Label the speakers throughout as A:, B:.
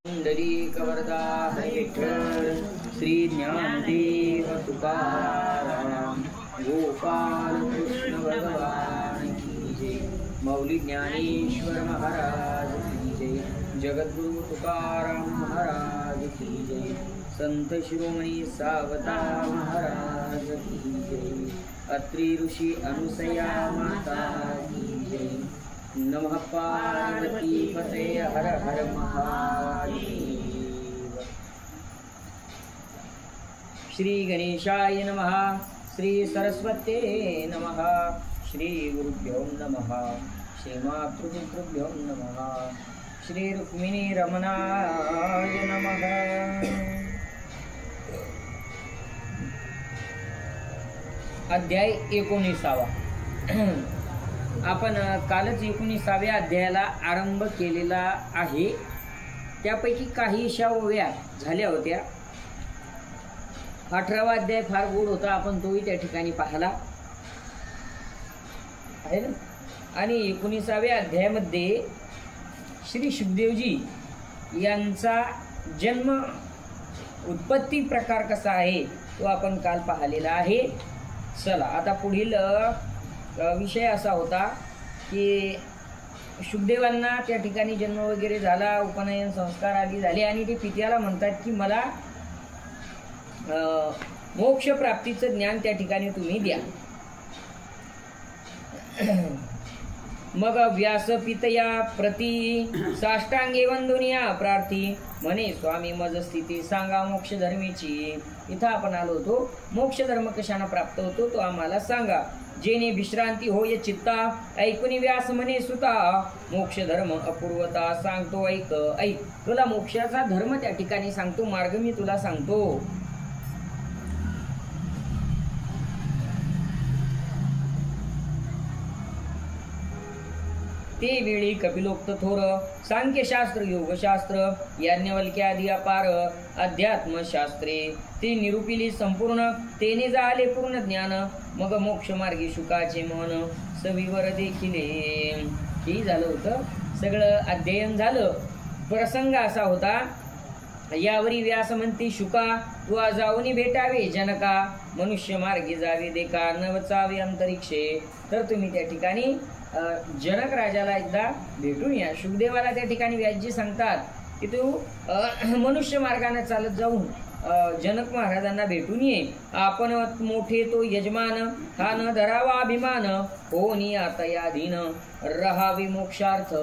A: पुंडलीकवरदा विठ्ठल श्री ज्ञानदेव तुकाराम गोपाल कृष्ण भगवान की जय। मौली ज्ञानेश्वर महाराज की जय। जगद्गुरु तुकाराम महाराज की जय। संत शिरोमणी सावता महाराज की जय। अत्रि ऋषि अनुसया माता की जय। नमः पार्वती पते हर हर महादेव। श्री गणेशाय नमः। श्री सरस्वते नमः। श्री गुरुभ्यो नमः। श्री मातृपितृभ्यो नमः। श्री रुक्मिणी रमणाय नमः। अध्याय 19. आपण कालच 19व्या अध्यायाला आरंभ केलेला आहे। त्यापैकी काहीशा ओव्या झाल्या होत्या। 18वा अध्याय फार गोड होता, आपण तोही त्या ठिकाणी पाहिला आहे ना। आणि 19व्या अध्यायामध्ये श्री शुकदेवजी यांचा जन्म उत्पत्ती प्रकार कसा आहे तो आपण काल पाहिलेला आहे। चला आता पुढील विषय असा होता की शुकदेवांना त्या ठिकाणी जन्म वगैरे झाला, उपनयन संस्कार आदी झाले आणि ते पित्याला म्हणतात की मला मोक्ष प्राप्तीचं ज्ञान त्या ठिकाणी तुम्ही द्या। मग व्यासपितया प्रती साष्टांगे वंदुनिया प्रार्थी म्हणे स्वामी मज स्थिती सांगा मोक्ष धर्मीची। इथं आपण आलो होतो, मोक्ष धर्म कशाने प्राप्त होतो तो आम्हाला सांगा। जेने विश्रांती होय चित्ता ऐकुनी व्यास म्हणे सुता मोक्ष धर्म अपूर्वता सांगतो ऐक ऐक। तुला मोक्षाचा धर्म त्या ठिकाणी सांगतो, मार्ग मी तुला सांगतो। ते वेळी कपिलोक्त थोर सांख्यशास्त्र योगशास्त्र याज्ञवल्क्यादी अपार अध्यात्मशास्त्रे ते निरूपिली संपूर्ण तेने झाले पूर्ण ज्ञान। मग मोक्ष मार्गी शुकाचे मन सविवर देखिले। हे झालं होतं, सगळं अध्ययन झालं। प्रसंग असा होता, यावरी व्यास म्हणती शुका तू जाऊनी भेटावे जनका मनुष्य मार्गी जावे देखा नवचावे अंतरिक्षे। तर तुम्ही त्या ठिकाणी जनक राजाला एकदा भेटून या। शुकदेवाला त्या ठिकाणी व्यासजी सांगतात की तू मनुष्य मार्गाने चालत जाऊन जनक महाराजांना भेटून ये। आपण मोठे तो यजमान हा न धरावा अभिमान होनी आता याधीन रहावे मोक्षार्थ।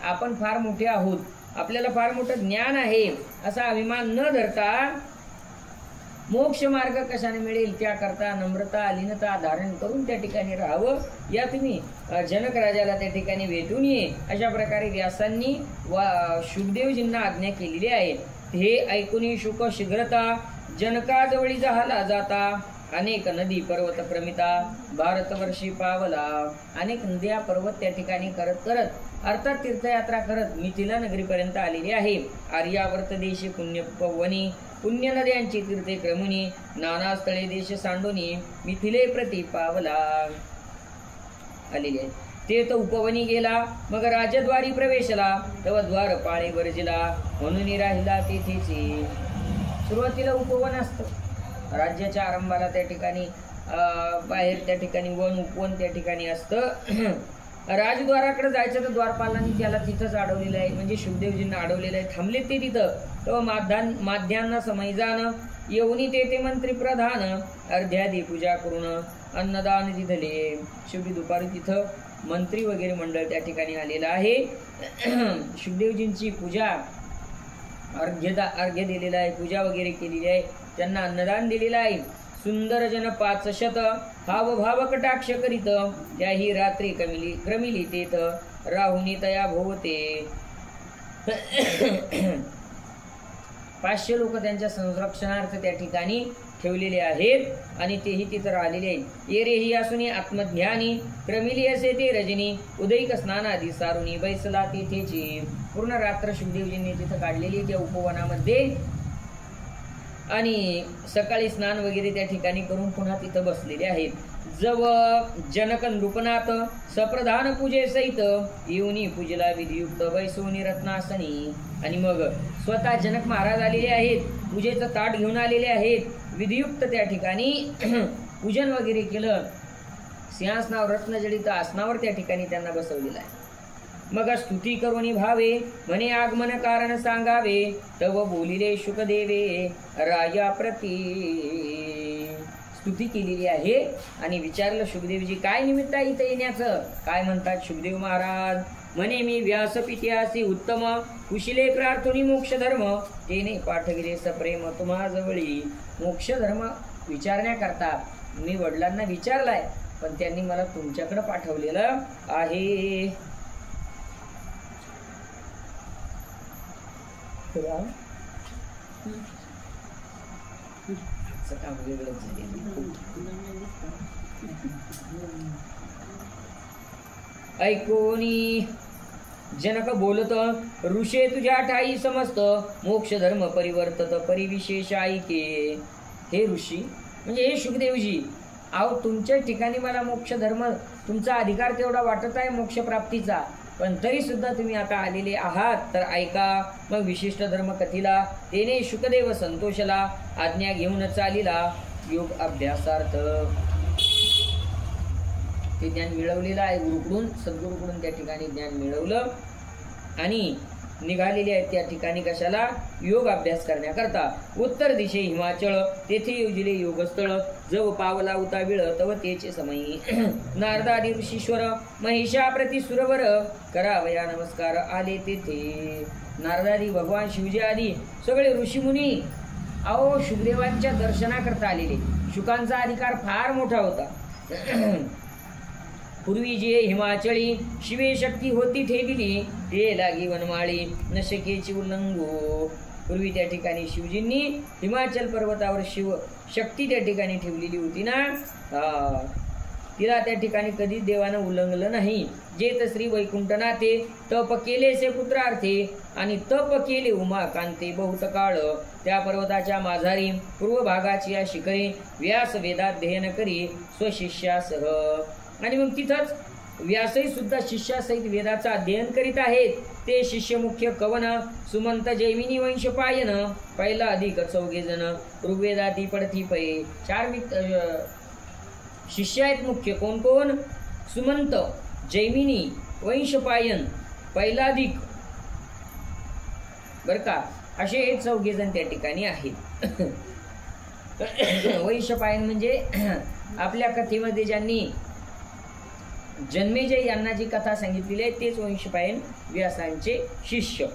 A: आपण फार मोठे आहोत, आपल्याला फार मोठं ज्ञान आहे असा अभिमान न धरता मोक्ष मार्ग कशाने मिळेल त्याकरता नम्रता लीनता धारण करून त्या ठिकाणी राहावं। या तुम्ही जनक राजाला त्या ठिकाणी भेटून ये अशा प्रकारे व्यासांनी शुकदेवजींना आज्ञा केलेली आहे। हे ऐकून शुक शीघ्रता जनकाजवळी जहाला जाता अनेक नदी पर्वत प्रमिता भारतवर्षी पावला। अनेक नद्या पर्वत त्या ठिकाणी करत करत अर्थात तीर्थयात्रा करत मिथिला नगरीपर्यंत आलेली आहे। आर्यावर्त देशी पुण्य पवनी पुण्य नद्यांची तीर्थे क्रमुनी नाना स्थळे देश सांडोनी मिथिले प्रति पावला आलेले आहे। ते तो उपवनी गेला मग राजद्वारी प्रवेशला तव द्वार पाळे वर्जिला म्हणून राहिला तेथेची। सुरुवातीला उपवन असतं, राज्याच्या आरंभाला त्या ठिकाणी बाहेर त्या ठिकाणी उपवन त्या ठिकाणी असतं। राजद्वाराकडे जायचं तर द्वारपालांनी त्याला तिथंच अडवलेलं आहे, म्हणजे शुकदेवजींना अडवलेलं आहे। थांबले ते तिथं तो माध्यान्ह समय जाण येऊनी ते मंत्री प्रधान अर्ध्यादी पूजा करून अन्नदान दिधले। शेवटी दुपारी तिथं मंत्री वगैरे मंडळ त्या ठिकाणी आलेलं आहे। शुकदेवजींची पूजा अर्घ्य दिलेला आहे, पूजा वगैरे केलेली आहे, त्यांना अन्नदान दिलेलं आहे। सुंदर जन 500 हाव भाव कटाक्ष करीत त्याही रात्री क्रमिली तेथ राहुनी तया भोवते। 500 लोक त्यांच्या संरक्षणार्थ त्या ठिकाणी ठेवलेले आहेत आणि तेही तिथं राहिलेले आहेत। ये रे ही असूनी आत्मध्यानी क्रमिली असे ते रजनी उदयिक स्नानादी सारुनी बैसला तेथेची। पूर्ण रात्र शुकदेवजींनी तिथं काढलेली त्या उपवनामध्ये आणि सकाळी स्नान वगैरे त्या ठिकाणी करून पुन्हा तिथं बसलेले आहेत। जव जनक नृपनाथ सप्रधान पूजे सहित येऊनी पूजेला विधियुक्त बैसोनी रत्नासनी. आणि मग स्वतः जनक महाराज आलेले आहेत, पूजेचं ताट घेऊन आलेले आहेत, विधियुक्त त्या ठिकाणी पूजन वगैरे केलं. सिंहासनावर रत्नजडित आसनावर त्या ठिकाणी त्यांना बसवलेलं आहे. मग स्तुती करुणी भावे म्हणे आगमन कारण सांगावे तव बोलिले शुकदेवे राजा प्रती. स्तुती केलेली आहे आणि विचारलं शुकदेवजी काय निमित्त आहे इथं येण्याचं. काय म्हणतात शुकदेव महाराज म्हणे मी व्यासपीठ्यासी उत्तम कुशिले प्रार्थनी मोक्ष धर्म तेने पाठविले सप्रेम तुम्हा जवळी. मोक्ष धर्म विचारण्याकरता मी वडिलांना विचारलाय पण त्यांनी मला तुमच्याकडे पाठवलेलं आहे. काम वेगळंच ऐकोनी जनक बोलत ऋषे तुझ्या ठाई समस्त मोक्ष धर्म परिवर्तत परिविशेष ऐके. हे ऋषी म्हणजे हे शुकदेवजी, अहो तुमच्या ठिकाणी मला मोक्ष धर्म तुमचा अधिकार तेवढा वाटत आहे मोक्ष प्राप्तीचा, पण तरी सुद्धा तुम्ही आता आलेले आहात तर ऐका. मग विशिष्ट धर्म कथीला तेने शुकदेव संतोषला आज्ञा घेऊन चालीला योग अभ्यासार्थ. ते ज्ञान मिळवलेलं आहे गुरुकडून, सद्गुरूकडून त्या ठिकाणी ज्ञान मिळवलं आणि निघालेले आहेत त्या ठिकाणी कशाला योग अभ्यास करण्याकरता. उत्तर दिशे हिमाचळ तेथे योजिले योगस्थळ जव पावला उताविळ तव तेचे समयी. नारदादी ऋषीश्वर महिषा प्रति सुरवर करावया नमस्कार आले तेथे. नारदादी भगवान शिवजी आदी सगळे ऋषीमुनी अहो शुकदेवांच्या दर्शनाकरता आलेले. शुकांचा अधिकार फार मोठा होता. पूर्वी जे हिमाचळी शिवे शक्ती होती ठेविली ते लागी वनमाळी नशकेची उल्लंघो. पूर्वी त्या ठिकाणी शिवजींनी हिमाचल पर्वतावर शिव शक्ती त्या ठिकाणी ठेवलेली होती ना, तिला त्या ठिकाणी कधीच देवानं उल्लंघलं नाही. जेत श्री वैकुंठनाथे तप केले से पुत्रार्थे आणि तप केले उमाकांते बहुत काळ. त्या पर्वताच्या माझारी पूर्व भागाची या शिखरे व्यास वेदाध्ययन करी स्वशिष्यासह. आणि मग तिथंच व्यासही सुद्धा शिष्यासहित वेदाचा अध्ययन करीत आहेत. ते शिष्य मुख्य कवन सुमंत जैमिनी वंशपायन पहिला अधिक 14 जण ऋग्वेदाती पडती पै. 4 शिष्य आहेत मुख्य. कोण कोण? सुमंत, जैमिनी, वंशपायन, पहिला अधिक बर का, असे 14 जण त्या ठिकाणी आहेत. वंशपायन म्हणजे आपल्या कथेमध्ये ज्यांनी जन्मेजय यांना जी कथा सांगितलेली आहे तेच वंशपायन व्यासांचे शिष्य.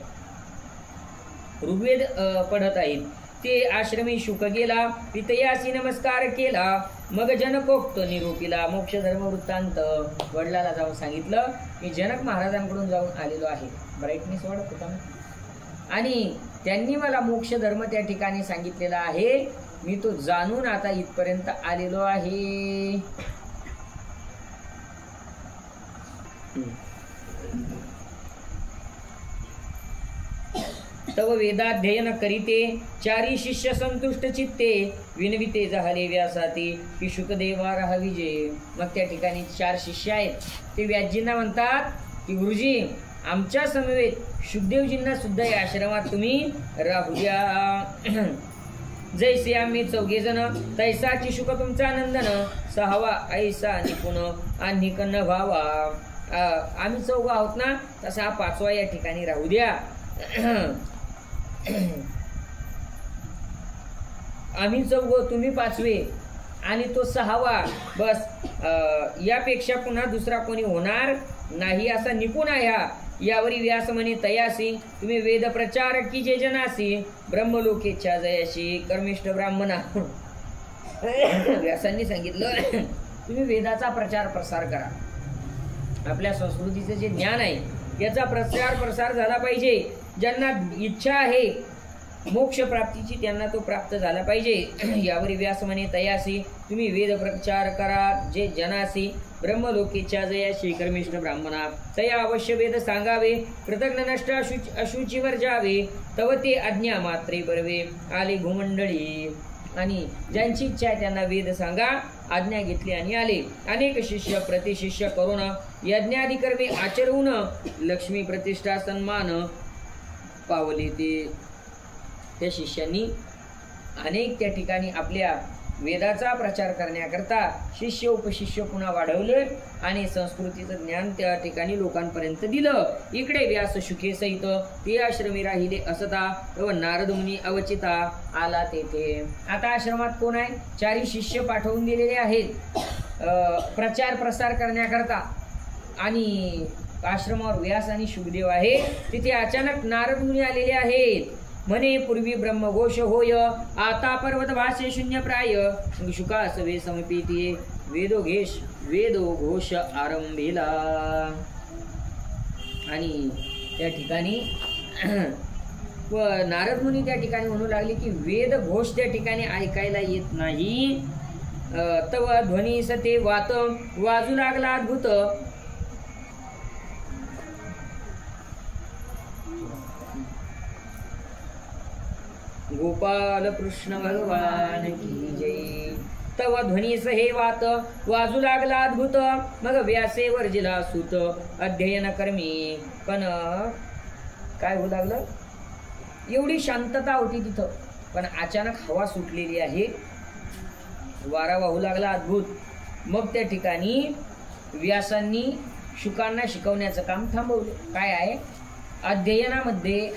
A: ऋग्वेद पढत आहेत. ते आश्रमी शुक गेला पितयासी नमस्कार केला मग जनकोक्त निरूपिला. मोक्ष धर्म वृत्तांत वडिलाला जाऊन सांगितलं मी जनक महाराजांकडून जाऊन आलेलो आहे. ब्राईटनेस वाढत होता ना, आणि त्यांनी मला मोक्ष धर्म त्या ठिकाणी सांगितलेला आहे. मी तो जाणून आता इथपर्यंत आलेलो आहे. तव वेदाध्ययन करीते 4 शिष्य संतुष्ट चित्ते विनविते झाले व्यासाती की शुकदेवा राहाविजे. मग त्या ठिकाणी 4 शिष्य आहेत. ते व्यासजींना म्हणतात की गुरुजी आमच्या समवेत शुकदेवजींना सुद्धा या आश्रमात तुम्ही राहू द्या. जैसे आम्ही 14 जण तैसाची शुक तुमचा नंदन 6वा ऐसा निपुण आणि कन्न व्हावा. आम्ही 14 आहोत ना, तसा 5वा या ठिकाणी राहू द्या. आम्ही 14 तुम्ही 5वे आणि तो 6वा बस. यापेक्षा पुन्हा दुसरा कोणी होणार नाही असा निपुण आहे. यावरी व्यास म्हणे तयासी तुम्ही वेद प्रचार की जे जनासी ब्रह्मलोकेच्या जयाशी कर्मिष्ठ ब्राह्मणा. व्यासांनी सांगितलं तुम्ही वेदाचा प्रचार प्रसार करा. आपल्या संस्कृतीचं जे ज्ञान आहे याचा प्रचार प्रसार झाला पाहिजे. ज्यांना इच्छा आहे मोक्ष प्राप्तीची त्यांना तो प्राप्त झाला पाहिजे. यावरी व्यास म्हणे तयासी तुम्ही वेद प्रचार करा जे जनासी ब्रह्मलोकेच्या जयाशी कर्मिष्ठ ब्राह्मणा. तया अवश्य वेद सांगावे कृतज्ञ नष्ट अशुचीवर जावे तव ते आज्ञा मात्रे बरवे आले भूमंडळी. आणि ज्यांची इच्छा आहे त्यांना वेद सांगा. आज्ञा घेतली आणि आले. अनेक शिष्य प्रतिशिष्य करून यज्ञादी कर्मे आचरवून लक्ष्मी प्रतिष्ठा सन्मान पावले. त्या शिष्यांनी अनेक त्या ठिकाणी आपल्या वेदाचा प्रचार करण्याकरता शिष्य उपशिष्य पुन्हा वाढवले आणि संस्कृतीचं ज्ञान त्या ठिकाणी लोकांपर्यंत दिलं. इकडे व्यास शुके सहित ते आश्रमी राहिले असता व नारद मुनी अवचिता आला तेथे. आता आश्रमात कोण आहे? 4 शिष्य पाठवून दिलेले आहेत प्रचार प्रसार करण्याकरता. आणि आश्रमावर व्यास आणि शुकदेव आहे. तिथे अचानक नारद मुनी आलेले आहेत. म्हणे पूर्वी ब्रह्मघोष होय, आता पर्वत भाषे शून्य प्राय. शुकास वे समपीती वेदोघोष आरंभीला. आणि त्या ठिकाणी नारद मुनी त्या ठिकाणी म्हणू लागले की वेद घोष त्या ठिकाणी ऐकायला येत नाही. तव ध्वनी सते वात वाजू लागला अद्भुत. गोपाल कृष्ण भगवान की जय. तव ध्वनीस हे वात वाजू लागला अद्भुत. मग व्यासे वर्जिला सूत अध्ययन कर्मी. पण काय होऊ लागलं? एवढी शांतता होती तिथं, पण अचानक हवा सुटलेली आहे, वारा वाहू लागला अद्भुत. मग त्या ठिकाणी व्यासांनी शुकांना शिकवण्याचं काम थांबवलं. काय आहे? अध्ययनामध्ये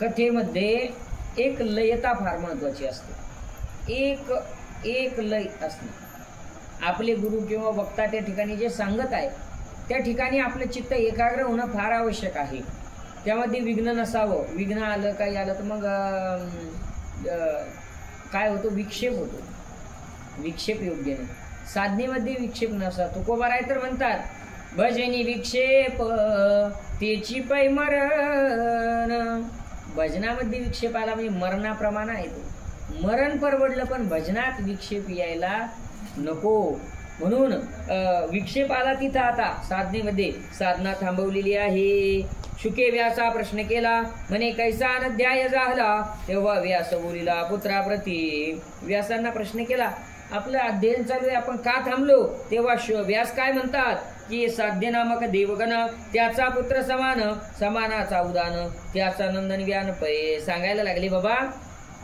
A: कथेमध्ये एक लयता फार महत्वाची असते. एक लय असते. आपले गुरु किंवा वक्ता त्या ठिकाणी जे सांगत आहे त्या ठिकाणी आपलं चित्त एकाग्र होणं फार आवश्यक आहे. त्यामध्ये विघ्न नसावं. विघ्न आलं काही आलं तर मग काय होतो? विक्षेप होतो. विक्षेप योग्य नाही. साधनेमध्ये विक्षेप नसा. तुकोबाराय तर म्हणतात भजनी विक्षेप तेची पै मरण. भजनामध्ये विक्षेप आला म्हणजे मरणाप्रमाणे आहे तो. मरण परवडलं पण भजनात विक्षेप यायला नको. म्हणून विक्षेप आला तिथं. आता साधनेमध्ये साधना थांबवलेली आहे. शुके व्यासा प्रश्न केला म्हणे कैसा अध्याय झाला. तेव्हा व्यास बोलिला पुत्राप्रती. व्यासांना प्रश्न केला आपलं अध्ययन चालू आहे, आपण का थांबलो? तेव्हा व्यास काय म्हणतात की साध्य नामक देवगण त्याचा पुत्र समान, समानाचा उदान त्याचा नंदन व्यान पै. सांगायला लागले बाबा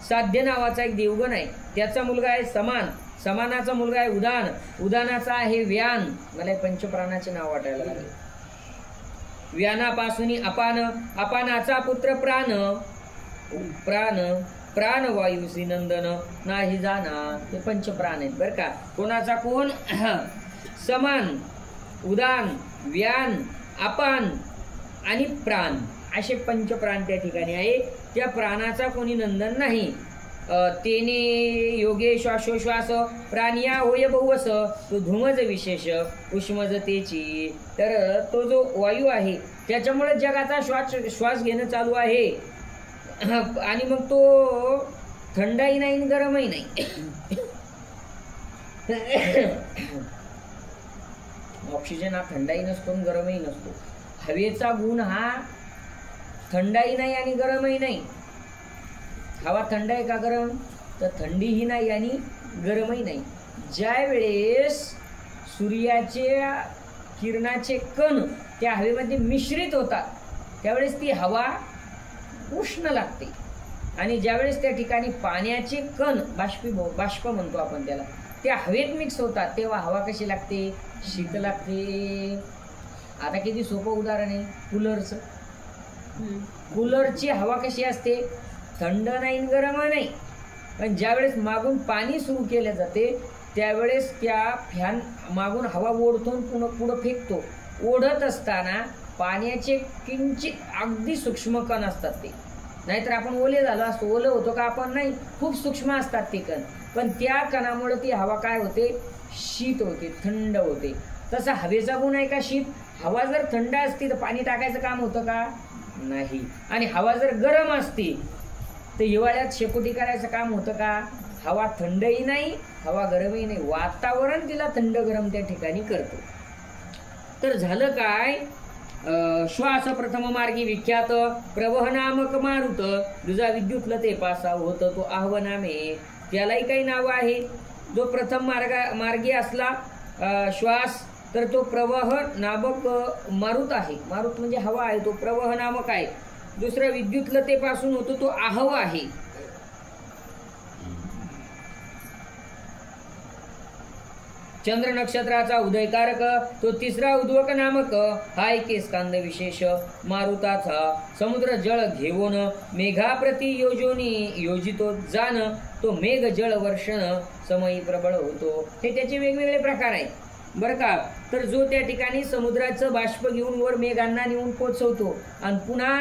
A: साध्य नावाचा एक देवगण आहे, त्याचा मुलगा आहे समान, समानाचा मुलगा आहे उदान, उदानाचा आहे व्यान. मला पंचप्राणाचे नाव वाटायला लागले. व्यानापासून अपान, अपानाचा पुत्र प्राण, प्राण प्राणवायू नंदन नाही जाना. ते पंचप्राण आहेत बरं का. कोणाचा कोण? समान, उदान, व्यान, अपान आणि प्राण असे पंचप्राण त्या ठिकाणी आहे. त्या प्राणाचा कोणी नंदन नाही. तेने योगे श्वासोश्वास प्राणिया होय बहुवस. तो धुमज विशेष उष्मज तेची. तर तो जो वायू आहे त्याच्यामुळे जगाचा श्वास घेणं चालू आहे. आणि मग तो थंडही नाही गरमही नाही. ऑक्सिजन हा थंडाही नसतो गरमही नसतो. हवेचा गुण हा थंडाही नाही आणि गरमही नाही. हवा थंड आहे का गरम? तर थंडीही नाही आणि गरमही नाही. ज्या वेळेस सूर्याचे किरणाचे कण त्या हवेमध्ये मिश्रित होतात त्यावेळेस ती हवा उष्ण लागते. आणि ज्यावेळेस त्या ठिकाणी पाण्याचे कण बाष्प म्हणतो आपण त्याला, त्या हवेत मिक्स होतात तेव्हा हवा कशी लागते? शीत लागते. आता किती सोपं उदाहरण आहे कूलरचं. कूलरची हवा कशी असते? थंड नाही गरम नाही. पण ज्यावेळेस मागून पाणी सुरू केले जाते त्यावेळेस त्या फॅन मागून हवा ओढतो पुढं फेकतो. ओढत असताना पाण्याचे किंचित अगदी सूक्ष्म कण असतात ते. नाहीतर आपण ओले झालो असतो. ओलं होतो का आपण? नाही. खूप सूक्ष्म असतात ते कण. पण त्या कणामुळे ती हवा काय होते? शीत होते, थंड होते. तसा हवेचा गुण आहे का शीत? हवा जर थंड असती तर पाणी टाकायचं काम होतं का? नाही. आणि हवा जर गरम असती तर हिवाळ्यात शेकोटी करायचं काम होतं का? हवा थंडही नाही, हवा गरमही नाही. वातावरण तिला थंड गरम त्या ठिकाणी करतो. तर झालं काय? श्वास प्रथम मार्गी विख्यात प्रवहनामक मारुत. दुजा विद्युत लते पासा होत तो आह्वनामे. त्यालाही काही नावं आहे. जो प्रथम मार्गी असला श्वास तर तो प्रवाह नामक मारुत आहे. मारुत म्हणजे हवा आहे, तो प्रवाह नामक आहे. दुसरं विद्युतलतेपासून होतो तो आहव आहे. चंद्र नक्षत्राचा उदयकारक तो तिसरा उद्वक नामक हा एके स्कांद विशेष मारुताचा. समुद्र जळ घेऊन मेघाप्रती योजितो जाण तो मेघ जळ वर्षण समयी प्रबळ होतो. हे त्याचे वेगवेगळे प्रकार आहेत बरं का. तर जो त्या ठिकाणी समुद्राचं बाष्प घेऊन वर मेघांना नेऊन पोचवतो. आणि पुन्हा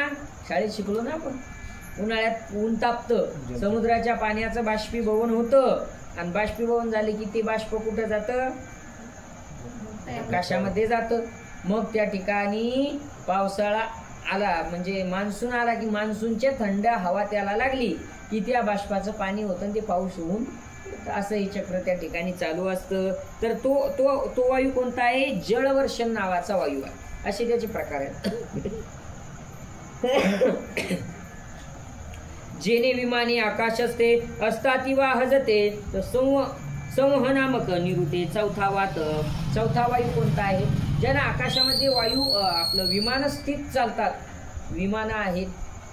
A: शाळेत शिकलो ना आपण, उन्हाळ्यात ऊन तापतं, समुद्राच्या पाण्याचं बाष्पीभवन होतं आणि बाष्पीभवन झाले की ते बाष्प कुठं जातं, आकाशामध्ये जातं. मग त्या ठिकाणी पावसाळा आला म्हणजे मान्सून आला की मान्सूनच्या थंड हवा त्याला लागली की त्या बाष्पाचं पाणी होतं आणि ते पाऊस होऊन असं हे चक्र त्या ठिकाणी चालू असतं. तर तो तो तो वायू कोणता आहे, जळवर्षण नावाचा वायू आहे. असे त्याचे प्रकार आहेत. जेने विमाने आकाश असते अस्ताती वाहजते संवहनामक निरुते. चौथा वायू कोणता आहे, ज्याला आकाशामध्ये वायू आपलं विमान स्थित चालतात. विमानं आहेत,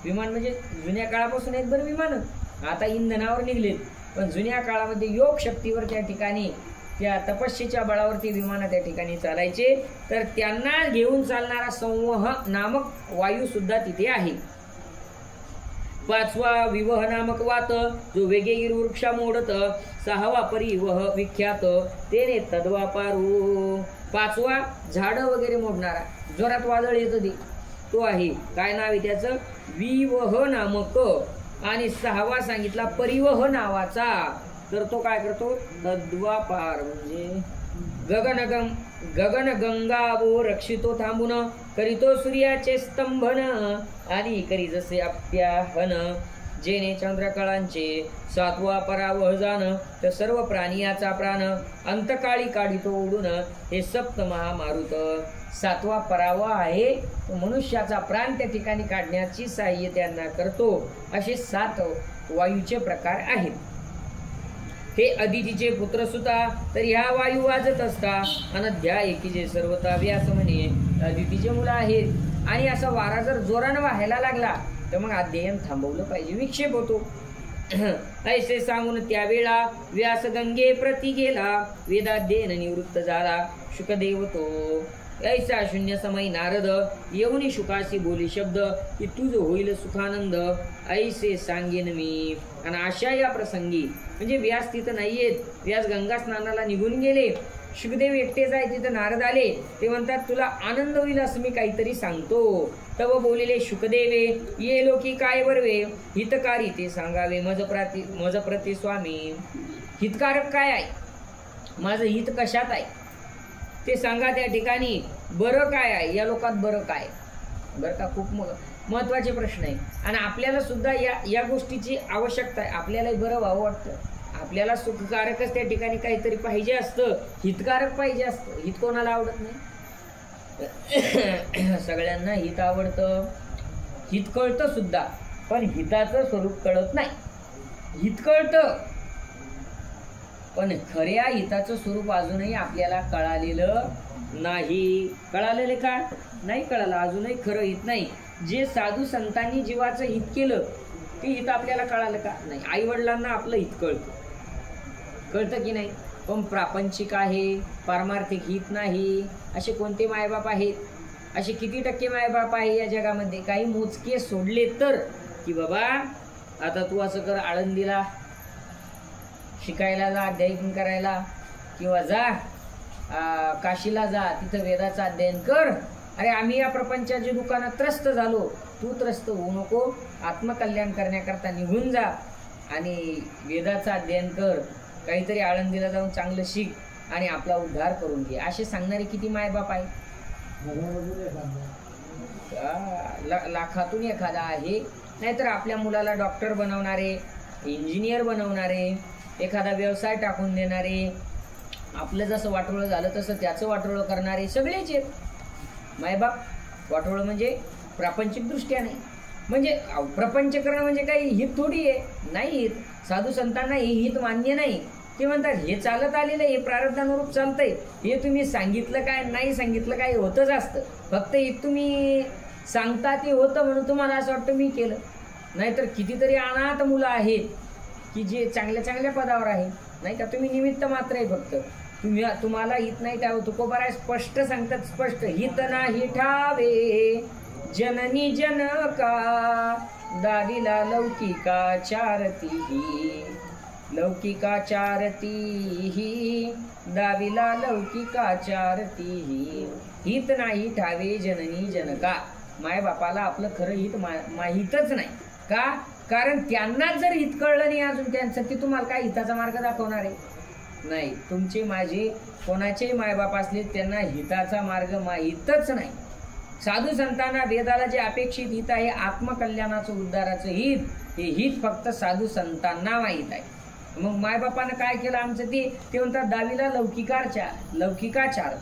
A: विमान म्हणजे जुन्या काळापासून आहेत बरं विमानं, आता इंधनावर निघलेत. पण जुन्या काळामध्ये योग शक्तीवर त्या ठिकाणी त्या तपस्येच्या बळावरती विमानं त्या ठिकाणी चालायचे. तर त्यांना घेऊन चालणारा संवहन नामक वायू सुद्धा तिथे आहे. पाचवा विवह नामक वात जो वेगेगीर वृक्षा मोडत. सहावा परिवह विख्यात तेने तद्वापारू. पाचवा झाडं वगैरे मोडणारा, जोरात वादळ येतं ते, तो आहे. काय नाव आहे त्याचं, विवह नामक. आणि सहावा सांगितला परिवह नावाचा, तर तो काय करतो, तद्वापार म्हणजे गगनगंगावो रक्षितो थांबून करीतो सूर्याचे स्तंभन आणि करी जसे अप्याहन. जेने चंद्रकळांचे सातवा परावह जाण तर सर्व प्राणियाचा प्राण अंतकाळी काढितो उडून. हे सप्त महामारुत सातवा परावा आहे, मनुष्याचा प्राण त्या ठिकाणी काढण्याची सहाय्य त्यांना करतो. असे 7 वायूचे प्रकार आहेत. हे अदितीचे पुत्र सुता तर ह्या वायू वाजत असता. अनध्या एकीचे सर्वता व्यास म्हणे अदितीचे मुलं आहेत. आणि असा वारा जर जोरानं व्हायला लागला तर मग अध्ययन थांबवलं पाहिजे, विक्षेप होतो. ऐसे सांगून त्यावेळा व्यास गंगे प्रती गेला. वेदाध्ययन निवृत्त झाला शुकदेव तो. ऐसा शून्य समय नारद येऊनी शुकाशी बोली शब्द की तुझ होईल सुखानंद. ऐसे सांगेन मी. आणि अशा या प्रसंगी म्हणजे व्यास तिथं नाहीयेत, व्यास गंगा स्नानाला निघून गेले. शुकदेव एकटेच आहे, तिथं नारद आले. ते म्हणतात तुला आनंद होईल असं मी काहीतरी सांगतो. तव बोलिले शुकदेवे ये लोकी काय बरवे हितकारी ते सांगावे मज प्रती स्वामी. हितकारक काय आहे, माझं हित कशात आहे ते सांगा. त्या ठिकाणी बरं काय आहे, या लोकात बरं काय. बरं का, खूप महत्वाचे प्रश्न आहे. आणि आपल्याला सुद्धा या गोष्टीची आवश्यकता आहे. आपल्यालाही बरं व्हावं वाटतं, आपल्याला सुखकारकच त्या ठिकाणी काहीतरी पाहिजे असतं, हितकारक पाहिजे असतं. हित कोणाला आवडत नाही, सगळ्यांना हित आवडतं. हित कळतं सुद्धा, पण हिताचं स्वरूप कळत नाही. हित कळतं पण खऱ्या हिताचं स्वरूप अजूनही आपल्याला कळालेलं नाही. कळालेले का नाही, कळालं अजूनही खरं हित नाही. जे साधू संतांनी जीवाचं हित केलं ते हित आपल्याला कळालं का नाही. आई वडिलांना आपलं हित कळतं की नाही, पण प्रापंचिक आहे, पारमार्थिक हित नाही. असे कोणते मायबाप आहेत, असे किती टक्के मायबाप आहे या जगामध्ये. काही मोजके सोडले तर, की बाबा आता तू असं कर, आळंदीला शिकायला जा, अध्ययन करायला, किंवा जा काशीला जा, तिथं वेदाचं अध्ययन कर. अरे आम्ही या प्रपंचाच्या दुकानात त्रस्त झालो, तू त्रस्त होऊ नको, आत्मकल्याण करण्याकरता निघून जा आणि वेदाचं अध्ययन कर, काहीतरी आळंदीला जाऊन चांगलं शिक आणि आपला उद्धार करून घे. असे सांगणारे किती मायबाप आहे. लाखातून एखादा आहे. नाहीतर आपल्या मुलाला डॉक्टर बनवणारे, इंजिनियर बनवणारे, एखादा व्यवसाय टाकून देणारे, आपलं जसं वाटोळं झालं तसं त्याचं वाटोळं करणारे सगळेच आहेत मायबाप. वाटोळं म्हणजे प्रापंचिक दृष्ट्या नाही, म्हणजे प्रपंच करणं म्हणजे काही हित थोडी आहे, नाही हित. साधू संतांना हे हित मान्य नाही. ते म्हणतात हे चालत आलेलं, हे प्रारब्धानुरूप चालतंय, हे तुम्ही सांगितलं काय नाही सांगितलं काय होतच असतं. फक्त हे तुम्ही सांगता ते होतं म्हणून तुम्हाला असं वाटतं मी केलं. नाहीतर कितीतरी अनाथ मुलं आहेत की जे चांगल्या चांगल्या पदावर आहे, नाही का. तुम्ही निमित्त मात्र आहे फक्त. तुम्हाला हित नाही त्यावर तुकोबाराय स्पष्ट सांगतात, स्पष्ट. हित नाही ठावे जननी जनका, दाविला लौकिका चारती, लौकिका चारती, दाविला लौकिका चारती. हित नाही ठावे जननी जनका. मायबापाला आपलं खरं हित माहीतच नाही. का? कारण त्यांनाच जर हित कळलं नाही अजून त्यांचं, की तुम्हाला काय हिताचा मार्ग दाखवणार आहे? नाही. तुमचे माझे कोणाचे मायबाप असले त्यांना हिताचा मार्ग माहीतच नाही. साधू संतांना वेदाला जे अपेक्षित हित आहे, आत्मकल्याणाचं उद्धाराचं हित, हे हित फक्त साधू संतांना माहीत आहे. मग मायबापानं काय केलं आमचं ते म्हणतात दाविला लौकिकाचार.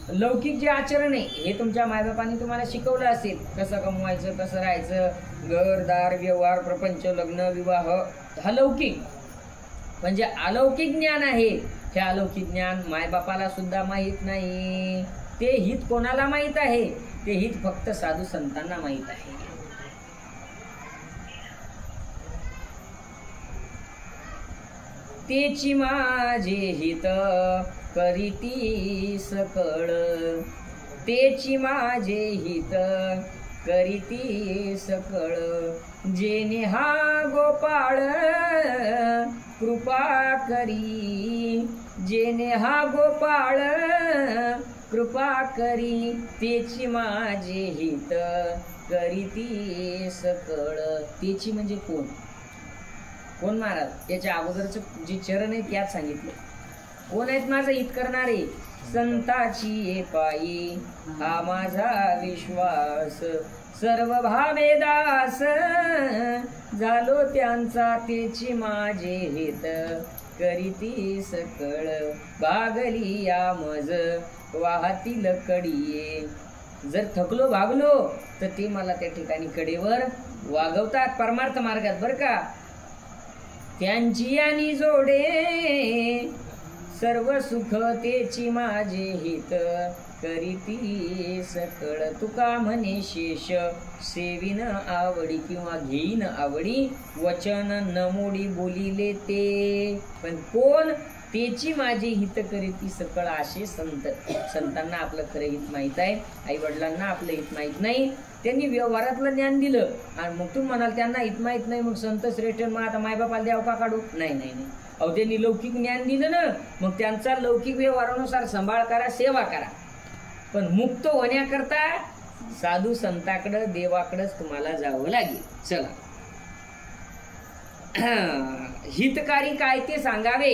A: लौकिक जे आचरण आहे हे तुमच्या मायबापांनी तुम्हाला शिकवलं असेल. कसं कमवायचं, कसं राहायचं, घरदार, व्यवहार, प्रपंच, लग्न, विवाह, हा लौकिक. म्हणजे अलौकिक ज्ञान आहे. हे अलौकिक ज्ञान मायबापाला सुद्धा माहीत नाही. ते हित कोणाला माहीत आहे? ते हित फक्त साधू संतांना माहीत आहे. तेची माझे हित करीती सकळ, तेची माझे हित करीती सकळ, जेने हा गोपाळ कृपा करी, जेने हा गोपाळ कृपा करी, तेची माझे हित करीती सकळ. तेची म्हणजे कोण? कोण महाराज? त्याच्या अगोदरचं जे चरण आहेत यात सांगितलं. कोण आहेत माझं हित करणारे? संताची पायी हा माझा विश्वास, सर्व भावे दास झालो त्यांचा, तेची माझे हित करीती सकळ, भागली या मज वाहतील कडिये. जर थकलो भागलो तर ते मला त्या ठिकाणी कडेवर वागवतात परमार्थ मार्गात, बर का. त्यांची आणि जोडे सर्व सुख, तेची माझे हित करीती सकळ. तुका म्हणे शेष सेविन आवडी, किंवा घेईन आवडी, वचन न मोडी बोलिले ते. पण कोण? तेची माझे हित करीती सकळ असे संत. संतांना आपलं खरं हित माहीत आहे, आई वडिलांना आपलं हित माहीत नाही. त्यांनी व्यवहारातलं ज्ञान दिलं आणि मग तुम्ही म्हणाल त्यांना हित माहीत नाही, मग संत श्रेष्ठ मग आता मायबापाला द्याव का काढू? नाही नाही नाही. अहो, त्यांनी लौकिक ज्ञान दिलं ना, मग त्यांचा लौकिक व्यवहारानुसार सांभाळ करा, सेवा करा. पण मुक्त होण्याकरता साधू संताकडं, देवाकडंच तुम्हाला जावं लागेल. चला, हितकारी काय ते सांगावे.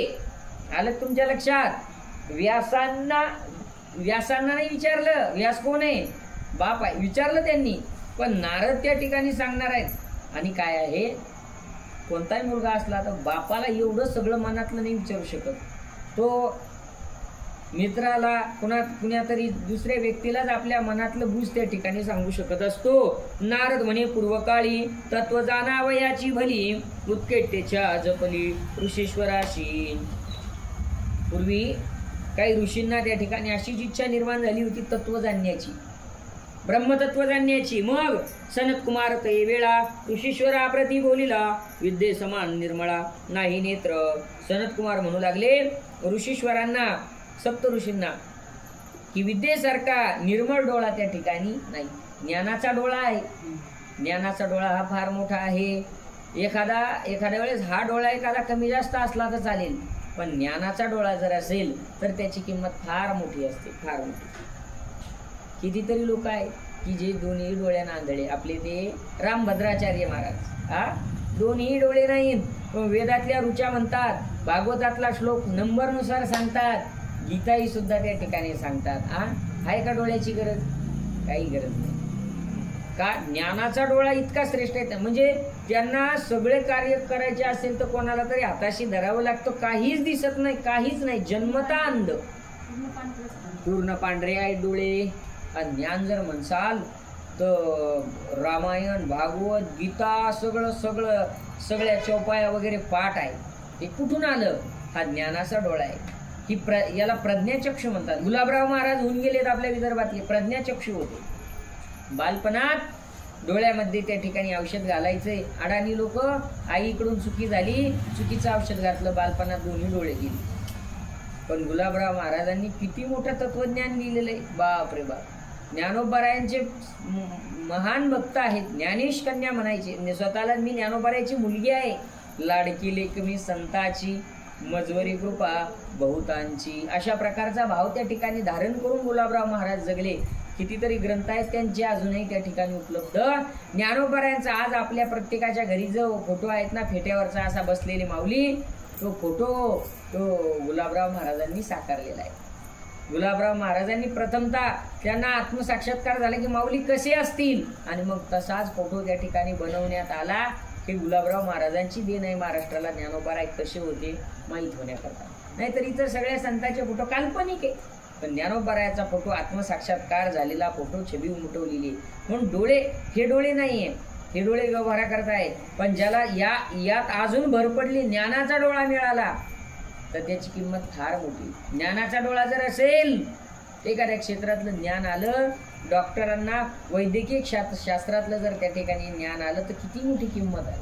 A: आलं तुमच्या लक्षात? व्यासांना नाही विचारलं. व्यास कोण आहे? बाप आहे. विचारलं त्यांनी, पण नारद त्या ठिकाणी सांगणार आहेत. आणि काय आहे, कोणताही मुलगा असला तर बापाला एवढं सगळं मनातलं नाही विचारू शकत. तो मित्राला, कुण्या तरी दुसऱ्या व्यक्तीलाच आपल्या मनातलं गुज त्या ठिकाणी सांगू शकत असतो. नारद म्हणे, पूर्वकाळी तत्व जाणावयाची भली, उत्कटेच्या जपली ऋषीश्वराशी. पूर्वी काही ऋषींना त्या ठिकाणी अशीच इच्छा निर्माण झाली होती तत्व जाणण्याची, ब्रह्मतत्व जाणण्याची. मग सनत कुमार ते वेळा ऋषीश्वराप्रती बोलिला, विद्ये समान निर्मळा नाही नेत्र. सनत कुमार म्हणू लागले ऋषीश्वरांना, सप्त ऋषींना, की विद्येसारखा निर्मळ डोळा त्या ठिकाणी नाही. ज्ञानाचा डोळा आहे. ज्ञानाचा डोळा हा फार मोठा आहे. एखाद्या वेळेस हा डोळा एखादा कमी जास्त असला तर चालेल, पण ज्ञानाचा डोळा जर असेल तर त्याची किंमत फार मोठी असते, फार मोठी. कितीतरी लोक आहेत की जे दोन्ही डोळ्यानं आंधळे. आपले ते रामभद्राचार्य महाराज, दोन्ही डोळे नाहीत, वेदातल्या ऋचा म्हणतात, भागवतातला श्लोक नंबरनुसार सांगतात, गीताही सुद्धा त्या ठिकाणी सांगतात. आहे का डोळ्याची गरज? काही गरज नाही. का? ज्ञानाचा डोळा इतका श्रेष्ठ आहे. म्हणजे त्यांना सगळे कार्य करायचे असेल तर कोणाला तरी हाताशी धरावं लागतं. काहीच दिसत नाही, काहीच नाही, जन्मता अंध. पूर्ण पांढरे आहेत डोळे. ज्ञान जर म्हणसाल तर रामायण, भागवत, गीता सगळ्या चौपाया वगैरे पाठ आहे. हे कुठून आलं? हा ज्ञानाचा डोळा आहे. याला प्रज्ञाचक्षु म्हणतात. गुलाबराव महाराज होऊन गेलेत आपल्या विदर्भातले, प्रज्ञाचक्षु होते. बालपणात डोळ्यामध्ये त्या ठिकाणी औषध घालायचंय. अडाणी लोक, आईकडून चुकी झाली, चुकीचं औषध घातलं, बालपणात दोन्ही डोळे गेले. पण गुलाबराव महाराजांनी किती मोठं तत्वज्ञान लिहिलेलं आहे, बाप रे बाप. ज्ञानोबारायांचे महान भक्त आहेत. ज्ञानेश कन्या म्हणायचे. स्वतःला मी ज्ञानोबारायांची मुलगी आहे. लाडकी लेक मी संताची, मजवरी कृपा बहुतांची, अशा प्रकारचा भाव त्या ठिकाणी धारण करून गुलाबराव महाराज जगले. कितीतरी ग्रंथ आहेत त्यांचे अजूनही त्या ठिकाणी उपलब्ध. ज्ञानोबारायांचा आज आपल्या प्रत्येकाच्या घरी जो फोटो आहेत ना, फेट्यावरचा असा बसलेली माऊली, तो फोटो गुलाबराव महाराजांनी साकारलेला आहे. गुलाबराव महाराजांनी प्रथमतः त्यांना आत्मसाक्षात्कार झाला की माऊली कसे असतील, आणि मग तसाच फोटो त्या ठिकाणी बनवण्यात आला. हे गुलाबराव महाराजांची देण आहे महाराष्ट्राला. ज्ञानोबाराय कसे होते माहीत होण्याकरता. नाहीतर इतर सगळ्या संतांचे फोटो काल्पनिक आहे, पण ज्ञानोबारायाचा फोटो आत्मसाक्षात्कार झालेला फोटो, छबी उमटवलेली. म्हणून डोळे हे डोळे नाहीये, हे डोळे व्यवहारा करतायत. पण ज्याला यात अजून भर पडली, ज्ञानाचा डोळा मिळाला, तर त्याची किंमत फार मोठी. ज्ञानाचा डोळा जर असेल, एखाद्या क्षेत्रातलं ज्ञान आलं, डॉक्टरांना वैद्यकीय शास्त्रातलं जर त्या ठिकाणी ज्ञान आलं, तर किती मोठी किंमत आहे.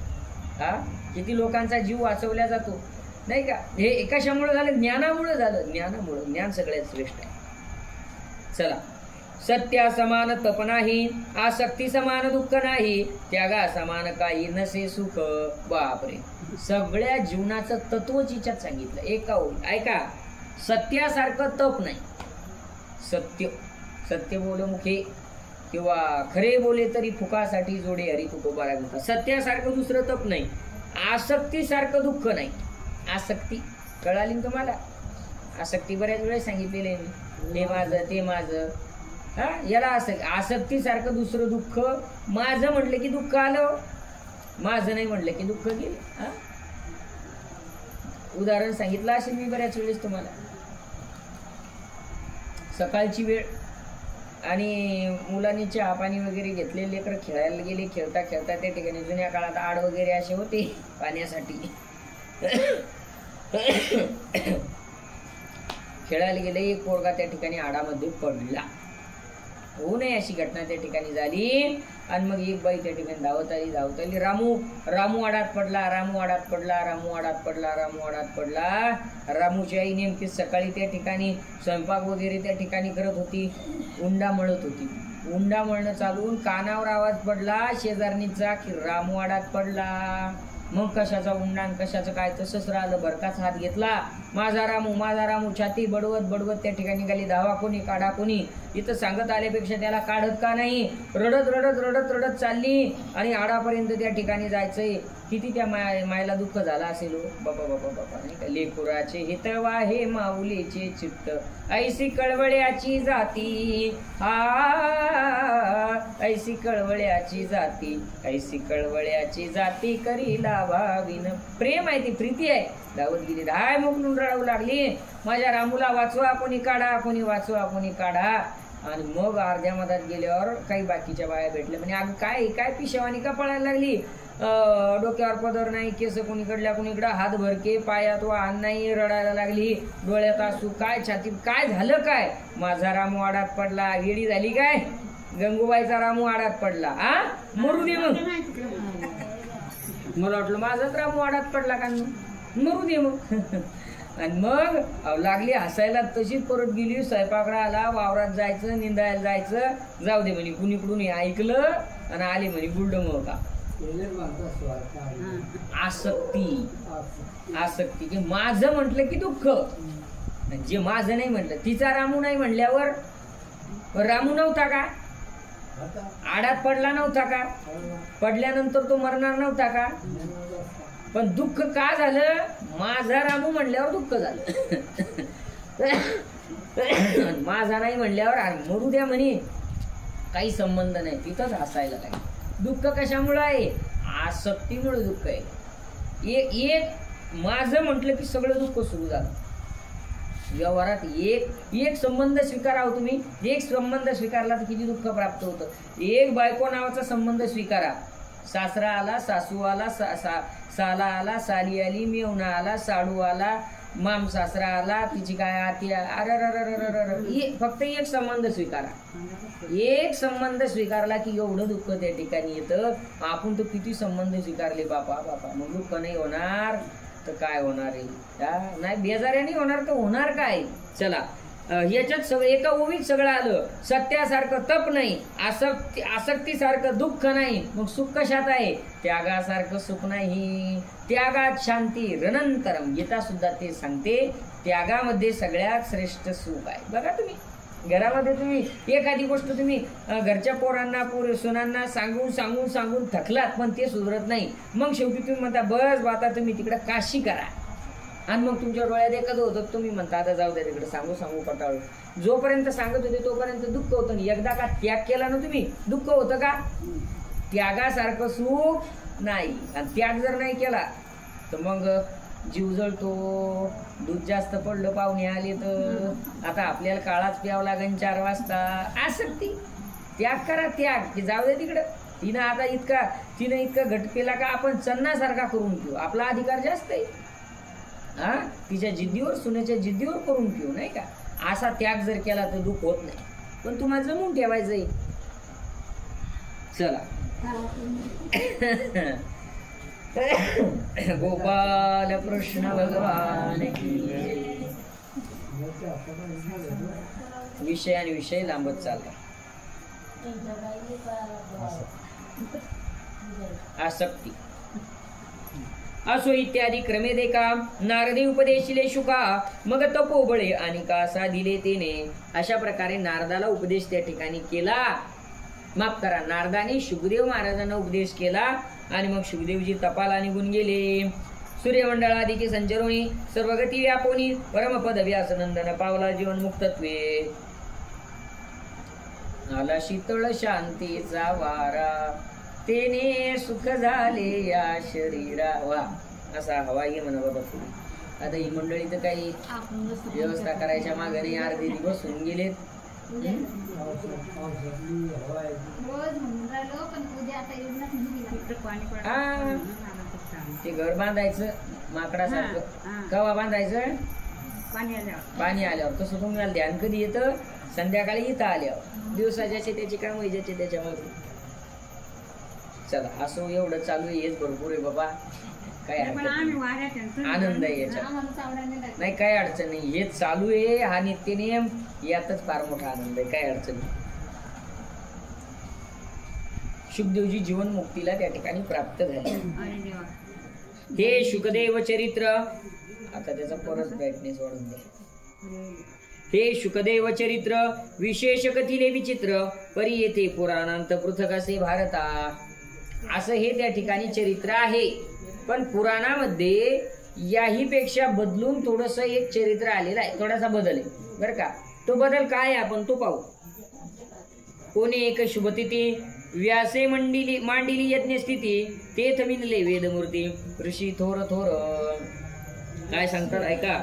A: हा, किती लोकांचा जीव वाचवला जातो नाही का. हे कशामुळे झालं? ज्ञानामुळे झालं. ज्ञान सगळ्यात श्रेष्ठ आहे. चला, सत्या समान तप नाही, आसक्ती समान दुःख नाही, त्यागा समान काही नसे सुख. बापरे, सगळ्या जीवनाचं तत्वच हिच्यात सांगितलं एका ओळी. ऐका, सत्यासारखं तप नाही. सत्य बोल मुखे, किंवा खरे बोले तरी फुकासाठी जोडे हरी तुकोबारा मुखा. सत्यासारखं दुसरं तप नाही. आसक्तीसारखं दुःख नाही. आसक्ती कळाली ना तुम्हाला? आसक्ती बऱ्याच वेळेस सांगितलेली आहे मी. हे माझं, ते माझं. हा, याला आसक्तीसारखं दुसरं दुःख. माझं म्हटलं की दुःख आलं, माझं नाही म्हटलं की दुःख गेलं. हा, उदाहरण सांगितलं असेल मी बऱ्याच वेळेस तुम्हाला. सकाळची वेळ आणि मुलांनी चहा पाणी वगैरे घेतले, लेकरं खेळायला गेले. खेळता खेळता त्या ठिकाणी जुन्या काळात आड वगैरे असे होते पाण्यासाठी. खेळायला गेले, एक पोरगा त्या ठिकाणी आडामध्ये पडला. होऊ नये अशी घटना त्या ठिकाणी झाली. आणि मग एक बाई त्या ठिकाणी धावत आली. रामू आडात पडला. रामूची आई नेमकी सकाळी त्या ठिकाणी स्वयंपाक वगैरे त्या ठिकाणी करत होती, उंडा मळत होती. उंडा मळणं चालून कानावर आवाज पडला शेजारणीचा की रामू आडात पडला. मग कशाचा उंडा आणि कशाचं काय, तसंच राहिलं. भरकाच हात घेतला, माझा रामू, छाती बडवत त्या ठिकाणी गेली. धावा कोणी, काढा कोणी. इथं सांगत आल्यापेक्षा त्याला काढत का नाही. रडत चालली आणि आडापर्यंत त्या ठिकाणी जायचंय. किती त्या मायला दुःख झाला असेल. बाबा नाही का. लेकुराचे हितवा हे माऊलीचे चित्त, ऐसी कळवळ्याची जाती. ऐसी कळवळ्याची जाती करी लावाविन. प्रेम आहे, ती प्रीती आहे. धावत गेली, धाय मोकलून रडवू लागली, माझ्या रामूला वाचवा कोणी काढा. आणि मग अर्ध्या मधात गेल्यावर काही बाकीच्या बाया भेटल्या. म्हणजे अगं काय पिशवानी का पळायला लागली. डोक्यावर पदर नाही, केस कुणीकडं, हात भरके, पायात वाहन नाही, रडायला लागली. डोळ्यात असू, काय छातीत काय झालं, काय माझा रामू आडात पडला. वेडी झाली काय, गंगूबाईचा रामू आडात पडला. मरू दे मग. मला वाटलं माझाच रामू आडात पडला का, मरू दे मग. आणि मग लागली हसायला. तशीच परत गेली. स्वयंपाकडे आला, वावरात जायचं, निंदायला जायचं. जाऊ दे म्हणे, कुणीकडून ऐकलं आणि आले म्हणे बुलडं मग का. आसक्ती की माझं म्हटलं की दुःख. जे माझं नाही म्हटलं, तिचा रामू नाही म्हणल्यावर रामू नव्हता का, आडात पडला नव्हता का, पडल्यानंतर तो मरणार नव्हता का. पण दुःख का झालं, माझा रामू म्हणल्यावर दुःख झालं. माझा नाही म्हणल्यावर मरू द्या म्हणे, काही संबंध नाही. तिथंच हसायला लागेल. दुःख कशामुळे आहे, आसक्तीमुळे दुःख आहे. एक माझं म्हटलं की सगळं दुःख सुरू झालं. व्यवहारात एक संबंध स्वीकारा हो तुम्ही. एक संबंध स्वीकारला तर किती दुःख प्राप्त होतं. एक बायको नावाचा संबंध स्वीकारा. सासरा आला, सासू आला, साला आला, साली आली, मेवणा आला, साडू आला, माम सासरा आला, तिची काय आती, अरे फक्त एक संबंध स्वीकारा. एक संबंध स्वीकारला की एवढं दुःख त्या ठिकाणी येतं. आपण तर किती संबंध स्वीकारले बापा बापा, मग दुःख नाही होणार तर काय होणार आहे. नाही बेजाऱ्याने होणार तर होणार काय. चला याच्यात सगळं एका ओवीत सगळं आलं. सत्यासारखं तप नाही, आसक्तीसारखं दुःख नाही, मग सुख कशात आहे. त्यागासारखं सुख नाही, त्यागात शांती रणंतरम. गीता सुद्धा ते सांगते, त्यागामध्ये सगळ्यात श्रेष्ठ सुख आहे. बघा तुम्ही घरामध्ये तुम्ही एखादी गोष्ट तुम्ही घरच्या पोरांना सुनांना सांगून थकलात, पण ते सुधरत नाही. मग शेवटी तुम्ही म्हणता बस आता तुम्ही तिकडे काशी करा. आणि मग तुमच्या डोळ्यात एकच होतं, तुम्ही म्हणता आता जाऊ द्या तिकडे, सांगू पटाळू. जोपर्यंत सांगत होते तोपर्यंत दुःख होतं. एकदा का त्याग केला ना तुम्ही, दुःख होतं का. त्यागासारखं सुख नाही. आणि त्याग जर नाही केला तर मग जीव जळतो. दूध जास्त पडलं, पाहुणे आले तर आता आपल्याला काळाच प्यावं लागेल 4 वाजता. आसक्ती. त्याग करा, त्याग की जाऊ दे तिकडं. तिनं इतका घट केला का आपण चन्नासारखा करून पिऊ. आपला अधिकार जास्त आहे. तिच्या जिद्दीवर, सुनेच्या जिद्दीवर करून पिऊ, नाही का. असा त्याग जर केला तर दुःख होत नाही. पण तुम्हाला जमून ठेवायचंय. चला गोपाल कृष्ण भगवान की. विषय लांबत चालला. आसक्ती असो इत्यादी क्रमे देखा नारदे उपदेशिले शुका, मग तपोबळे आणि का साधिले तेने. अशा प्रकारे नारदाला उपदेश त्या ठिकाणी केला. माफ करा, नारदाने शुकदेव महाराजांना उपदेश केला आणि मग शुकदेवजी तपाला निघून गेले. सूर्यमंडळादिके संचरुणी सर्वगती व्यापोनी परमपद व्यासनंदन पावला जीवन मुक्तत्वे. आला शीतळ शांतीचा वारा, तेने सुख झाले या शरीरा. वा असा हवा ये म्हणा बाबा तुम्ही. आता ही मंडळी तर काही व्यवस्था करायच्या मागे अर्धे दिवस होऊन गेलेत. ते घर बांधायचं माकडासारखं. कवा बांधायचं. पाणी आल्यावर. तसं तुम्हाला ध्यान कधी येतं. संध्याकाळी इथं आल्यावर. दिवसाच्या त्याची काम व्हायचे त्याच्यामध्ये. चला असो, एवढं चालू आहे, हेच भरपूर आहे बाबा. काय आनंद आहे याच्यात, नाही काय अडचण नाही. हेच चालू आहे, हा नित्यनेम, यातच फार मोठा आनंद आहे. काय अडचण नाही. शुकदेवजी जीवन मुक्तीला त्या ठिकाणी प्राप्त झाले. हे शुकदेव चरित्र. आता त्याचा परत ब्राईटनेस वाढून द्या. हे शुकदेव चरित्र विशेष कथिले विचित्र, परी येथे पुराणांत पृथक असे भारता. असं हे त्या ठिकाणी चरित्र आहे. पण पुराणामध्ये याही पेक्षा बदलून थोडस एक चरित्र आलेलं आहे. थोडासा बदल आहे बरं का. तो बदल काय आहे आपण तो पाहू. कोणी एक शुभतिथी व्यासे मांडिली यज्ञस्थिती, तेथ विनले वेदमूर्ती ऋषी थोर काय सांगतात ऐका.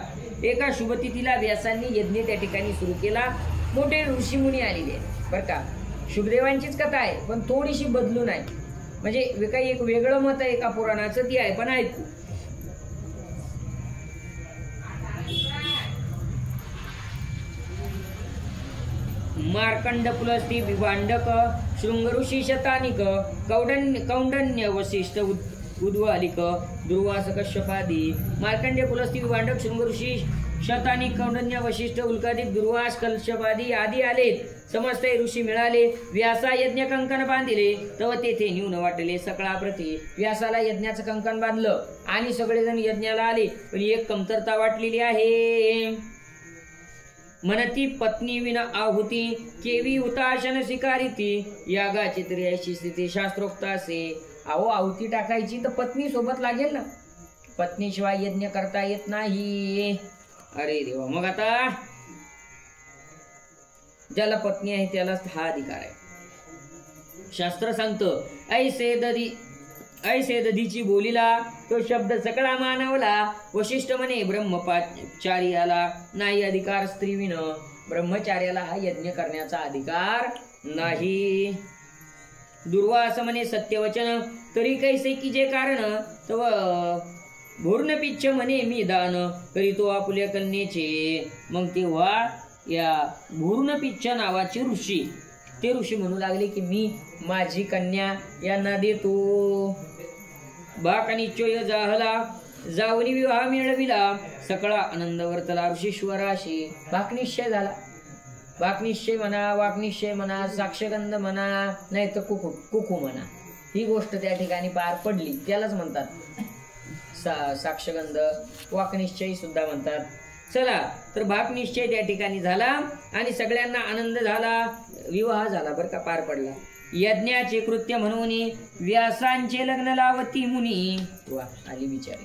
A: एका शुभतिथीला व्यासांनी यज्ञ त्या ठिकाणी सुरू केला. मोठे ऋषीमुनी आलेले बरं का. शुभदेवांचीच कथा आहे पण थोडीशी बदलून आहे. म्हणजे काही एक वेगळं मत आहे एका पुराणाचं, ती आहे पण ऐकू. मार्कंड पुलस्ती विभांडक शृंग ऋषी शतानिक कौंडन्य वशिष्ठ उद्वालिक दुर्वास कश्यपादी. मार्कंडे पुलस्ती विभांडक शृंग ऋषी शतानिक कौंडन्य वशिष्ठ उल्कादिक दुर्वास कश्यपादी आदी आलेत. समस्त ऋषी मिळाले. व्यासा यज्ञ कंकण बांधिले तव तेथे न्यून वाटले सकळा प्रती. व्यासाला यज्ञाचं कंकण बांधलं आणि सगळेजण यज्ञाला आले, पण एक कमतरता वाटलेली आहे. म्हणती पत्नी विना आहुती केवी हुताशन स्वीकारिती. यागाची तरी अशी स्थिती शास्त्रोक्त असे. अहो आहुती टाकायची तर पत्नी सोबत लागेल ना. पत्नीशिवाय यज्ञ करता येत नाही. अरे देवा, मग आता ज्याला पत्नी आहे त्यालाच हा अधिकार आहे. शास्त्र सांगतं ऐसे दरी ऐसे दधीची बोलिला तो शब्द सकळा मानवला. वशिष्ठ म्हणे ब्रह्मचार्याला नाही अधिकार स्त्रीविन. ब्रह्मचार्याला हा यज्ञ करण्याचा अधिकार नाही. दुर्वास म्हणे सत्यवचन तरी कैसे की जे कारण तव भूर्णपिच्छ म्हणे मी दान करी तो आपुल्या कन्येचे. मग तेव्हा या भूर्णपिच्छ नावाचे ऋषी ते ऋषी म्हणू लागले की मी माझी कन्या यांना देतो. बाकनिश्चय जाहला जावनी विवाह मिळविला सकळा आनंद वर्तला ऋषीश्वराशी. बाकनिश्चय झाला. वाकनिश्चय म्हणा, वाकनिश्चय म्हणा, साक्षगंध म्हणा, नाही तर कुकू म्हणा, ही गोष्ट त्या ठिकाणी पार पडली त्यालाच म्हणतात साक्षगंध. वाकनिश्चय सुद्धा म्हणतात. चला तर भाकनिश्चय त्या ठिकाणी झाला आणि सगळ्यांना आनंद झाला. विवाह झाला बरं का, पार पडला. यज्ञाचे कृत्य म्हणून व्यासांचे लग्न लावती मुनी. वा आली बिचारी.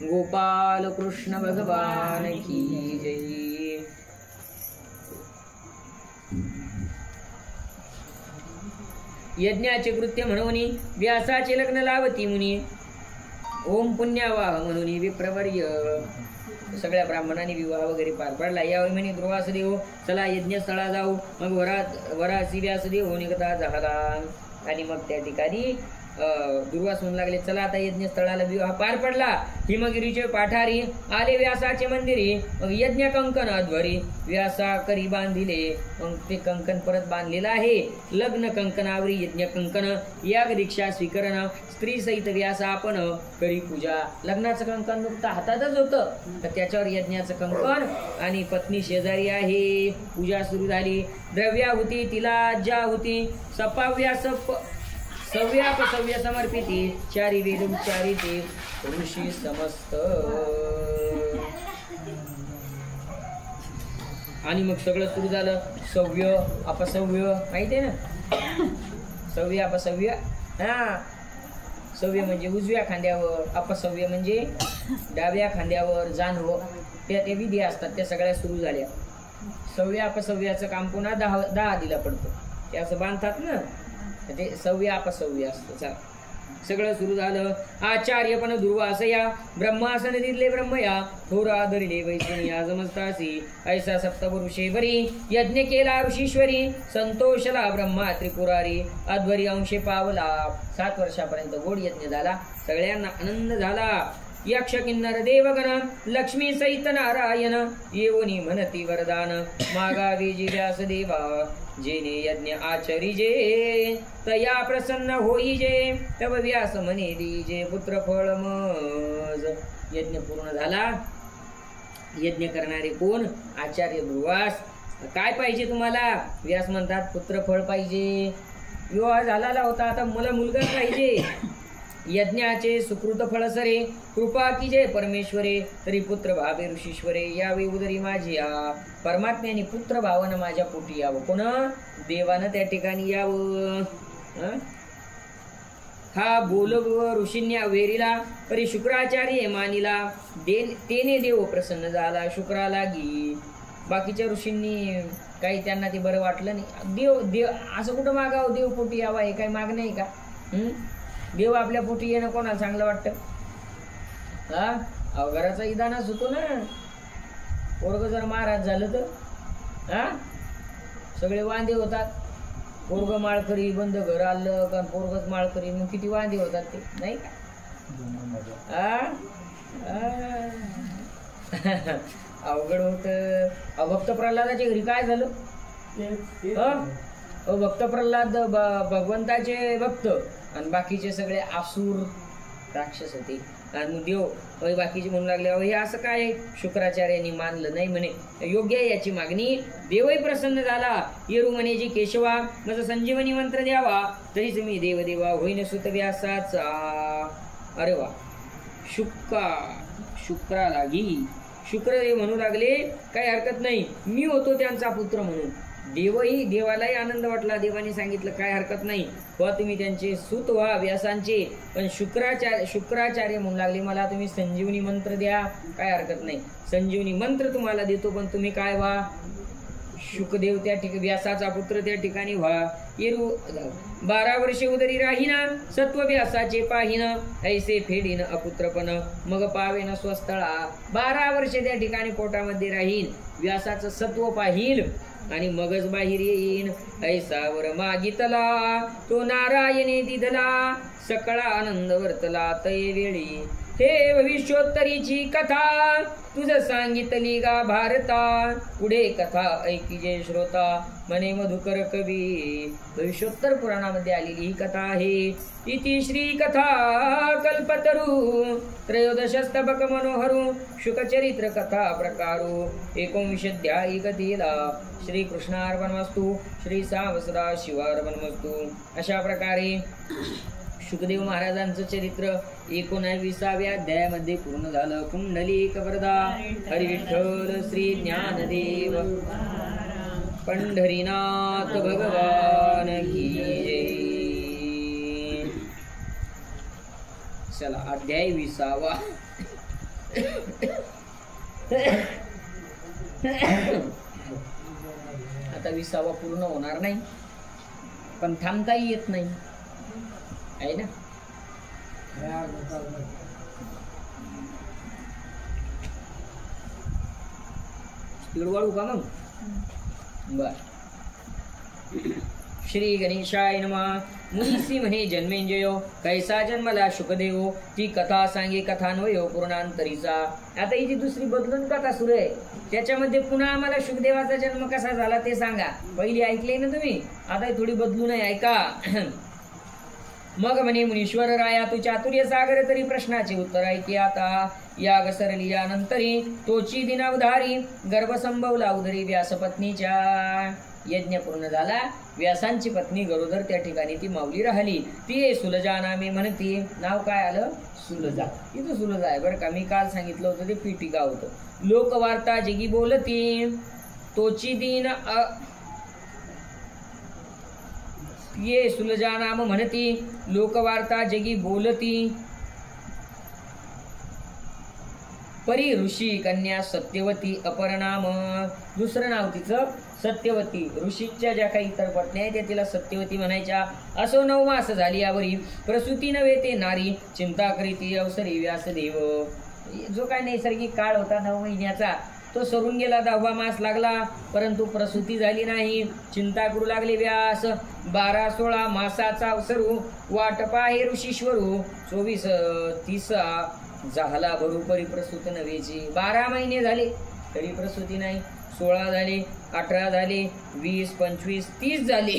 A: गोपाल कृष्ण भगवान की जय. यज्ञाचे कृत्य म्हणून व्यासाचे लग्न लावती मुनी. ओम पुण्यावाह म्हणून विप्रवर्य. सगळ्या ब्राह्मणांनी विवाह वगैरे पार पडला. यावेळी म्हणे दुर्वासदेव चला यज्ञस्थळा जाऊ. मग वरासी व्यासदेव निघता झाला. आणि मग त्या ठिकाणी दुर्वास म्हणू लागले चला आता यज्ञस्थळाला विवाह पार पडला. हिमगिरीचे पाठारी आले व्यासाचे मंदिरी. मग यज्ञ कंकण अध्वरी व्यासा करी बांधिले. मग ते कंकण परत बांधलेलं आहे. लग्न कंकणावरी यज्ञ कंकण याग दीक्षा स्वीकरण स्त्री सहित व्यासा आपण करी पूजा. लग्नाचं कंकण नुकतं हातातच होतं तर त्याच्यावर यज्ञाचं कंकण आणि पत्नी शेजारी आहे. पूजा सुरू झाली. द्रव्याहुती तिला ज्या होती सपाव्यास सव्यापसव्य समर्पिती. चारी वेद उच्चारिते ऋषी समस्त. आणि मग सगळं सुरू झालं. सव्य अपसव्य माहिती आहे ना. सव्य अपसव्य. हा सव्य म्हणजे उजव्या खांद्यावर, अपसव्य म्हणजे डाव्या खांद्यावर जाणवं. त्या विधी असतात त्या सगळ्या सुरू झाल्या. सव्य अपसव्याचं काम पुन्हा 10 दिला पडतं. ते असं बांधतात ना ते सव्य अपसव्य असतं. सगळं सुरू झालं. आचार्य पण दुर्वासया ब्रह्मासन दिले ब्रह्मया थोर आदरिले वैष्णया जमस्तासी. ऐसा सप्तपुरुषे बरी यज्ञ केला ऋषीश्वरी. संतोषला ब्रह्मा त्रिपुरारी अध्वरी अंशे पावला. 7 वर्षापर्यंत गोड यज्ञ झाला. सगळ्यांना आनंद झाला. यक्ष किन्नर देवगण लक्ष्मी सहित नारायण येऊनी म्हणती वरदान. मागावे जी व्यासदेवा जेने यज्ञ आचरिजे तया प्रसन्न होईजे. तव व्यास म्हणे दीजे पुत्र फळ मज. यज्ञ पूर्ण झाला. यज्ञ करणारे कोण? आचार्य दुर्वास. काय पाहिजे तुम्हाला? व्यास म्हणतात पुत्र फळ पाहिजे. विवाह झालेला होता आता मला मुलगा पाहिजे. यज्ञाचे सुकृत फळ सरे कृपा की जय परमेश्वरे तरी पुत्र भावे ऋषीश्वरे. यावे उदरी माझी परमात्म्याने पुत्र भावानं माझ्या पोटी यावं. कोण? देवानं त्या ठिकाणी यावं. हा बोल ऋषींनी वेरीला तरी शुक्राचार्य मानिला. तेने देव प्रसन्न झाला शुक्रा लागी. बाकीच्या ऋषींनी काही त्यांना ते बरं वाटलं नाही. देव असं कुठं मागावं? देव पोटी यावा हे काही मागणं आहे का? देव आपल्या पोटी येणं कोणाला चांगलं वाटतं? हा घराचा इदानाच होतो ना. पोरग जर महाराज झालं तर सगळे वांदे होतात. पोरग माळकरी बंद घर आलं का पोरगच माळकरी मग किती वांदे होतात ते नाही का? अवघड होत. भक्त प्रल्हादाच्या घरी काय झालं? भक्त प्रल्हाद भगवंताचे भक्त आणि बाकीचे सगळे आसूर राक्षस होते. आणि देव बाकीचे म्हणू लागले हे असं काय? शुक्राचार्यांनी मानलं नाही म्हणे योग्य आहे याची मागणी. देवही प्रसन्न झाला. येरू म्हणे जी केशवा माझा संजीवनी मंत्र द्यावा तरीच मी देवदेवा होईन सुत व्यासाचा. अरे वा. शुक्रा लागी. शुक्रदेव म्हणू लागले काही हरकत नाही मी होतो त्यांचा पुत्र म्हणून. देवालाही आनंद वाटला. देवाने सांगितलं काय हरकत नाही व तुम्ही त्यांचे सूत व्हा व्यासांचे. पण शुक्राचार्य म्हणू लागले मला तुम्ही संजीवनी मंत्र द्या. काय हरकत नाही संजीवनी मंत्र तुम्हाला देतो पण तुम्ही काय व्हा? शुकदेव त्या ठिकाणी व्यासाचा पुत्र त्या ठिकाणी व्हा येरू 12 वर्षे उदरी राहीना सत्व व्यासाचे पाहिन ऐसे फेडीन अपुत्रपण मग पावेन स्वस्थळा 12 वर्षे त्या ठिकाणी पोटामध्ये राहीन व्यासाचं सत्व पाहिल आणि मगच बाहेर येईन ऐसा वर मागितला तो नारायणे दिधला सकळा आनंद वर्तला तये वेळी हे भविष्योत्तरीची कथा तुझ सांगितली गा भारता पुढे कथा ऐकिजे श्रोता मने मधुकर कवी भविष्योत्तर पुराणामध्ये आलेली ही कथा आहे इति श्री कथा कल्पतरू त्रयोदशस्तबक मनोहरू शुकचरित्र कथा प्रकारो 19 कथेला श्री कृष्णार्पणमस्तु श्री सावसदा शिवार्पणमस्तु। अशा प्रकारे शुकदेव महाराजांचं चरित्र 19व्या अध्यायामध्ये पूर्ण झालं। कुंडलिक वरदा हरी विठ्ठल श्री ज्ञानदेव पंढरीनाथ भगवान की जय। चला अध्याय 20वा आता 20वा पूर्ण होणार नाही पण थांबताही येत नाही आहे ना। स्पीड वाढू का मग? बर। श्री गणेशाय नमः। मुनीसी म्हणे जन्मेंजयो कैसा जन्मला शुकदेव ती कथा सांगे कथान्वयो पूर्णांतरीचा। आता ही जी दुसरी बदलून कथा सुरू आहे त्याच्यामध्ये पुन्हा आम्हाला शुकदेवाचा जन्म कसा झाला ते सांगा। पहिली ऐकले ना तुम्ही, आता थोडी बदलून ऐका। मग म्हणे मुनीश्वर राया तू चातुर्य सागर तरी प्रश्नाचे उत्तर ऐकी आता। याग सरली यानंतरी तोची दिनावधारी गर्भ संभवला उदरी व्यासपत्नीच्या। यज्ञ पूर्ण झाला व्यासांची पत्नी गरोदर त्या ठिकाणी ती माऊली राहिली ती सुलजा नामे म्हणती। नाव काय आलं? सुलजा। इथं सुलजा आहे बरं का, मी काल सांगितलं होतं ते पीठिका होतं। लोकवार्ता जगी बोलती तोची दिन ये सुलजा नाम म्हणती लोकवार्ता जगी बोलती परी ऋषी कन्या सत्यवती अपर नाम। दुसरं नाव तिचं सत्यवती। ऋषीच्या ज्या काही इतर पत्नी आहेत त्या तिला सत्यवती म्हणायच्या। असो 9 मास झाली यावरी प्रसूती नव्हे ते नारी चिंता करीती अवसरी व्यासदेव। जो काय नैसर्गिक काळ होता 9 महिन्याचा तो सरून गेला, 10वा मास लागला परंतु प्रसूती झाली नाही। चिंता करू लागले व्यास। 12-16 मासाचा अवसरू वाट पाहे ऋषीश्वरू 24-30 झाला भरू परी प्रसूत नव्हेची। 12 महिने झाले तरी प्रसूती नाही। 16 झाले, 18 झाले, 20, 25, 30 झाले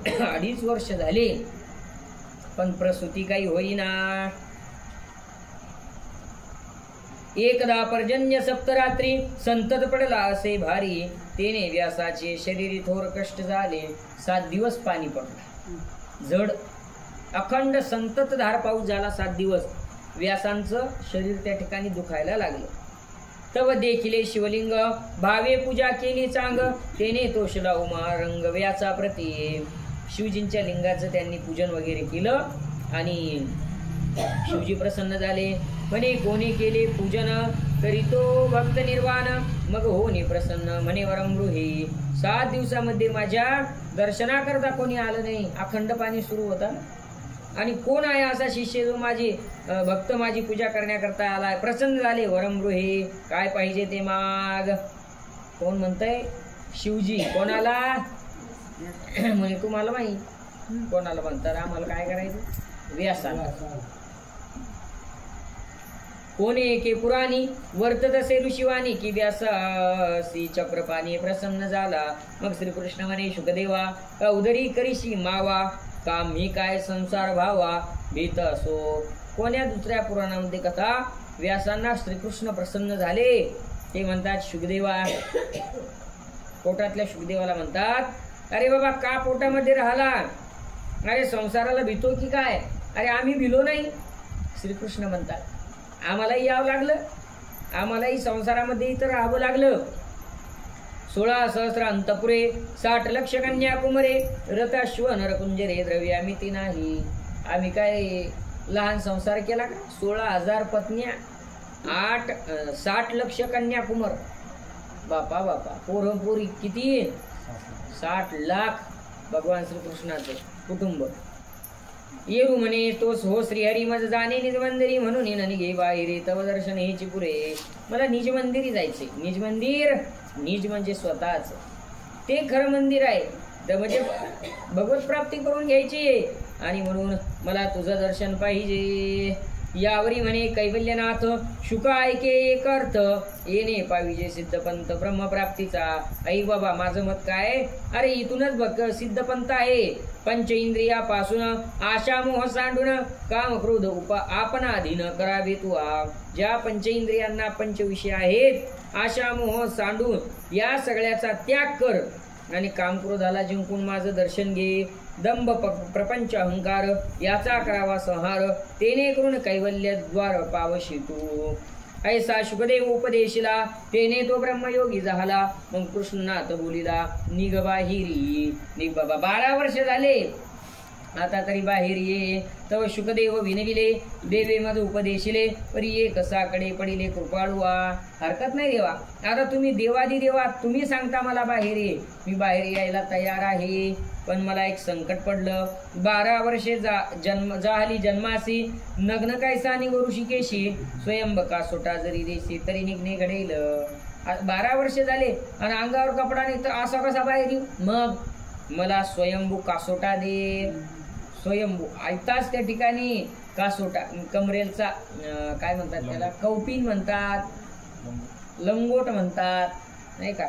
A: 2.5 वर्ष झाले पण प्रसूती काही होईना। एकदा पर्जन्य सप्तरात्री संतत पडला असे भारी तेने व्यासाचे शरीरी थोर कष्ट झाले। 7 दिवस पाणी पडलं जड अखंड संतत धार पाऊस झाला। 7 दिवस व्यासांचं शरीर त्या ठिकाणी दुखायला लागलं। तव देखिले शिवलिंग भावे पूजा केली चांग तेने तोषला उमा रंग व्यासा प्रती। शिवजींच्या लिंगाचं त्यांनी पूजन वगैरे केलं आणि शिवजी प्रसन्न झाले। म्हणे कोणी केले पूजन करीतो भक्त निर्वाण मग होनी प्रसन्न म्हणे वरमृही। 7 दिवसामध्ये माझ्या दर्शनाकरता कोणी आलं नाही। अखंड पाणी सुरू होता आणि कोण आहे असा शिष्य जो माझी भक्त माझी पूजा करण्याकरता आलाय। प्रसन्न झाले वरमृही। काय पाहिजे ते माग। कोण म्हणतंय? शिवजी। कोणाला? म्हणे तुम्हाला माहिती कोणाला म्हणतात, आम्हाला काय करायचं? व्यासाला। कोणी एके पुराणी वर्तत असे ऋषिवाणी की व्यासी चक्रपाणी प्रसन्न झाला। मग श्रीकृष्ण म्हणे शुकदेवा उदरी करीशी मावा काम मी काय संसार भावा भीत असो। कोण्या दुसऱ्या पुराणामध्ये कथा व्यासांना श्रीकृष्ण प्रसन्न झाले ते म्हणतात शुकदेवा। पोटातल्या शुकदेवाला म्हणतात अरे बाबा का पोटामध्ये राहिला? अरे संसाराला भीतो की काय? अरे आम्ही भिलो नाही। श्रीकृष्ण म्हणतात आम्हालाही यावं लागलं, आम्हालाही संसारामध्ये इथं राहावं लागलं। 16 सहस्र अंतपुरे 60 लक्ष कन्याकुमारे रथाश्व नरकुंजरे द्रव्यामिती नाही। आम्ही काय लहान संसार केला का? 16,000 पत्न्या 60 लक्ष कन्याकुमार. बापा बापा, पोरं पोरी किती? 60 लाख भगवान श्रीकृष्णाचं कुटुंब. येरू म्हणे तोच हो श्रीहरी मज जाणे निज मंदिरी, म्हणून निघे बाहेर तव दर्शन हेची पुरे. मला निज मंदिरी जायचे. निज मंदिर, निज म्हणजे स्वतःच, ते खरं मंदिर आहे. तर म्हणजे भगवत प्राप्ती करून घ्यायची, आणि म्हणून मला तुझं दर्शन पाहिजे. यावरी म्हणे कैवल्यनाथ शुका ऐके एक अर्थ, येणे पाहिजे सिद्धपंथ ब्रह्मप्राप्तीचा. आई बाबा माझं मत काय? अरे इथूनच बघ सिद्धपंथ आहे. पंच इंद्रियापासून आशा मोह सांडून काम क्रोध आपण अधीन करावे तू. ज्या पंच इंद्रियांना पंचविषय आहेत, आशा मोह सांडून या सगळ्याचा त्याग कर, आणि कामक्रोधाला जिंकून माझं दर्शन घे. दंभ प्रपंच अहंकार याचा करावा संहार, तेने करून कैवल्य द्वार पावशी तू. ऐसा शुकदेव उपदेशिला, तेने तो ब्रह्मयोगी झाला. मग कृष्णनाथ बोलिला निघ बाहिरी. निघ बाबा, 12 वर्ष झाले, आता तरी बाहेर ये. तव शुकदेव विनविले, देवे मध उपदेशिले, परी ये कसाकडे पडिले कृपाळुआ. हरकत नाही देवा, आता तुम्ही देवादी देवा, तुम्ही सांगता मला बाहेर ये, मी बाहेर यायला तयार आहे. पण मला एक संकट पडलं. 12 वर्षे झाली जन्मासी, नग्न कायसा आणि ऋषिकेशी, स्वयंबका सोटा जरी देशी तरी निघणे घडेल. 12 वर्ष झाले आणि अंगावर कपडा नाही, तर असा कसा बाहेर येऊ? मग मला स्वयंभू कासोटा दे. स्वयंभू ऐकताच त्या ठिकाणी कासोटा, कमरेलचा काय म्हणतात त्याला, कौपिन म्हणतात, लंगोट म्हणतात नाही का.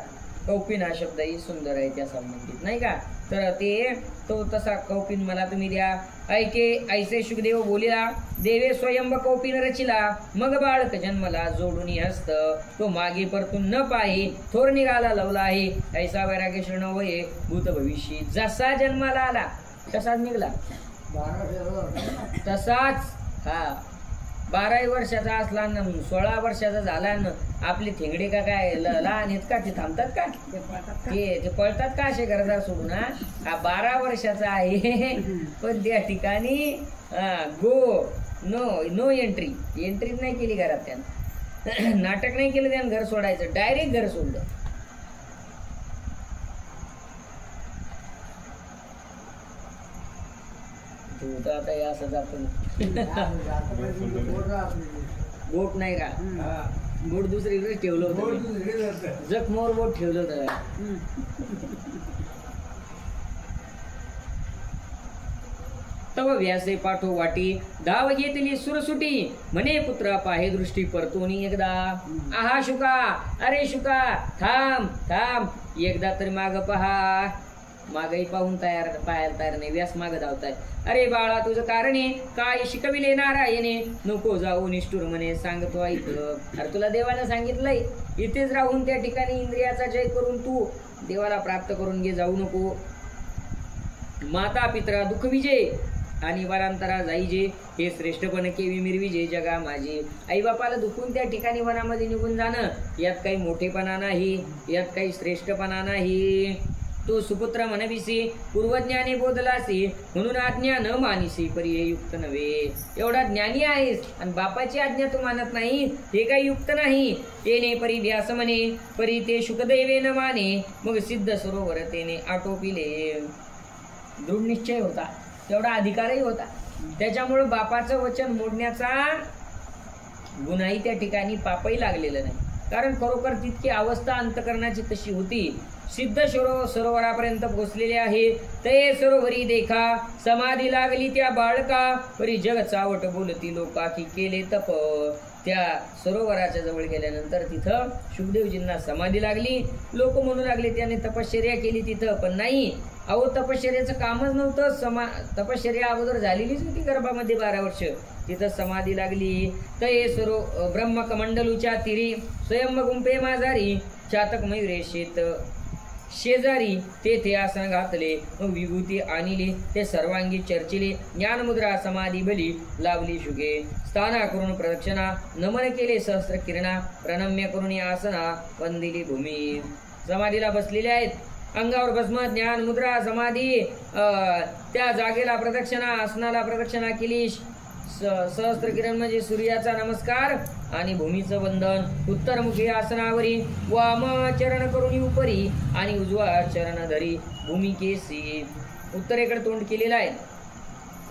A: कौपिन हा शब्दही सुंदर आहे त्या संबंधित नाही का. तर ते तो तसा कौपिन मला तुम्ही द्या. ऐके ऐसे शुकदेव बोलिला, देवे स्वयंभ कौपिन रचिला. मग बाळक जन्मला जोडून हस्त, तो मागे परतून न पाहे, थोर निघाला लवला आहे. ऐसा वैराग्य शरण होये भूत भविष्य. जसा जन्माला आला तसाच निघला, तसाच. हा 12 वर्षाचा असला न 16 वर्षाचा झाला न आपले थेंगडे का काय लहान आहेत का? ते थांबतात का? ते पळतात का असे घरदार सोडून? हा 12 वर्षाचा आहे, पण त्या ठिकाणी नो एंट्री नाही केली घरात. त्यानं नाटक नाही केलं, त्यानं घर सोडायचं, डायरेक्ट घर सोडलं. आता हे असं जातो, बोट नाही का? बोट दुसरीकडे ठेवलं होतं, जखमोर बोट ठेवलं होतं. तव व्यासे पाठो वाटी, धाव घेतली सुरसुटी, म्हणे पुत्रा पाहे दृष्टी परतोनी एकदा. आहा शुका, अरे शुका थांब थांब, एकदा तरी माग पहा. मागही पाहून पाहायला तयार नाही, व्यास माग धावताय. अरे बाळा तुझं कारण आहे काय? शिकविले नारायणे, नको जाऊ निष्ठुर म्हणे सांगतो ऐकलं. अरे तुला देवाने सांगितलंय इथेच राहून त्या ठिकाणी इंद्रियाचा जय करून तू देवाला प्राप्त करून घे, जाऊ नको. माता पित्रा दुःख विजय आणि वनांतरा जाईजे, हे श्रेष्ठपण केवी मिरविजे जगा माझे. आई बापाला दुखून त्या ठिकाणी वनामध्ये निघून जाणं, यात काही मोठेपणा नाही, यात काही श्रेष्ठपणा नाही. तो सुपुत्र म्हणविसी पूर्वज्ञाने बोधलासी, म्हणून आज्ञा न मानिसी परी हे युक्त नव्हे. एवढा ज्ञानी आहेस आणि बापाची आज्ञा तू मानत नाही, हे काही युक्त नाही. तेने परी व्यास म्हणे, परी ते शुकदैवे न माने, मग सिद्ध सरोवर तेने आटोपिले. दृढ निश्चय होता, तेवढा अधिकारही होता. त्याच्यामुळे बापाचं वचन मोडण्याचा गुन्हाही त्या ठिकाणी पापही लागलेलं नाही, कारण खरोखर तितकी अवस्था अंतकरणाची तशी होती. सिद्ध सरोवरापर्यंत पोहोचलेले आहे. ते सरोवरी देखा, समाधी लागली त्या बाळका, परी जग चावट बोलती लोका की केले तप. त्या सरोवराच्या जवळ गेल्यानंतर तिथं शुकदेवजींना समाधी लागली. लोक म्हणू लागले त्याने तपश्चर्या केली तिथं, पण नाही. अहो तपश्चर्याचं कामच नव्हतं. तपश्चर्या अगोदर झालेलीच होती गर्भामध्ये 12 वर्ष. तिथं समाधी लागली. ते ब्रह्मकमंडलूच्या तिरी, स्वयंभुंपे माझारी, चातक मयुरे शेजारी, तेथे आसन घातले, विभूती आणली, ते सर्वांगी चर्चिले. ज्ञानमुद्रा समाधी बली लावली शुगे, स्थाना करून प्रदक्षिणा, नमन केले सहस्र किरणा, प्रणम्य करून आसना वंदिली भूमी. समाधीला बसलेले आहेत, अंगावर भस्म, ज्ञान मुद्रा समाधी, त्या जागेला प्रदक्षिणा, आसनाला प्रदक्षिणा केली. सहस्त्र किरण म्हणजे सूर्याचा नमस्कार आणि भूमीचं वंदन. उत्तरमुखी आसनावरी वाम चरण करून उपरी आणि उजवा चरण धरी भूमिकेसी. उत्तरेकडे तोंड केलेलं आहे.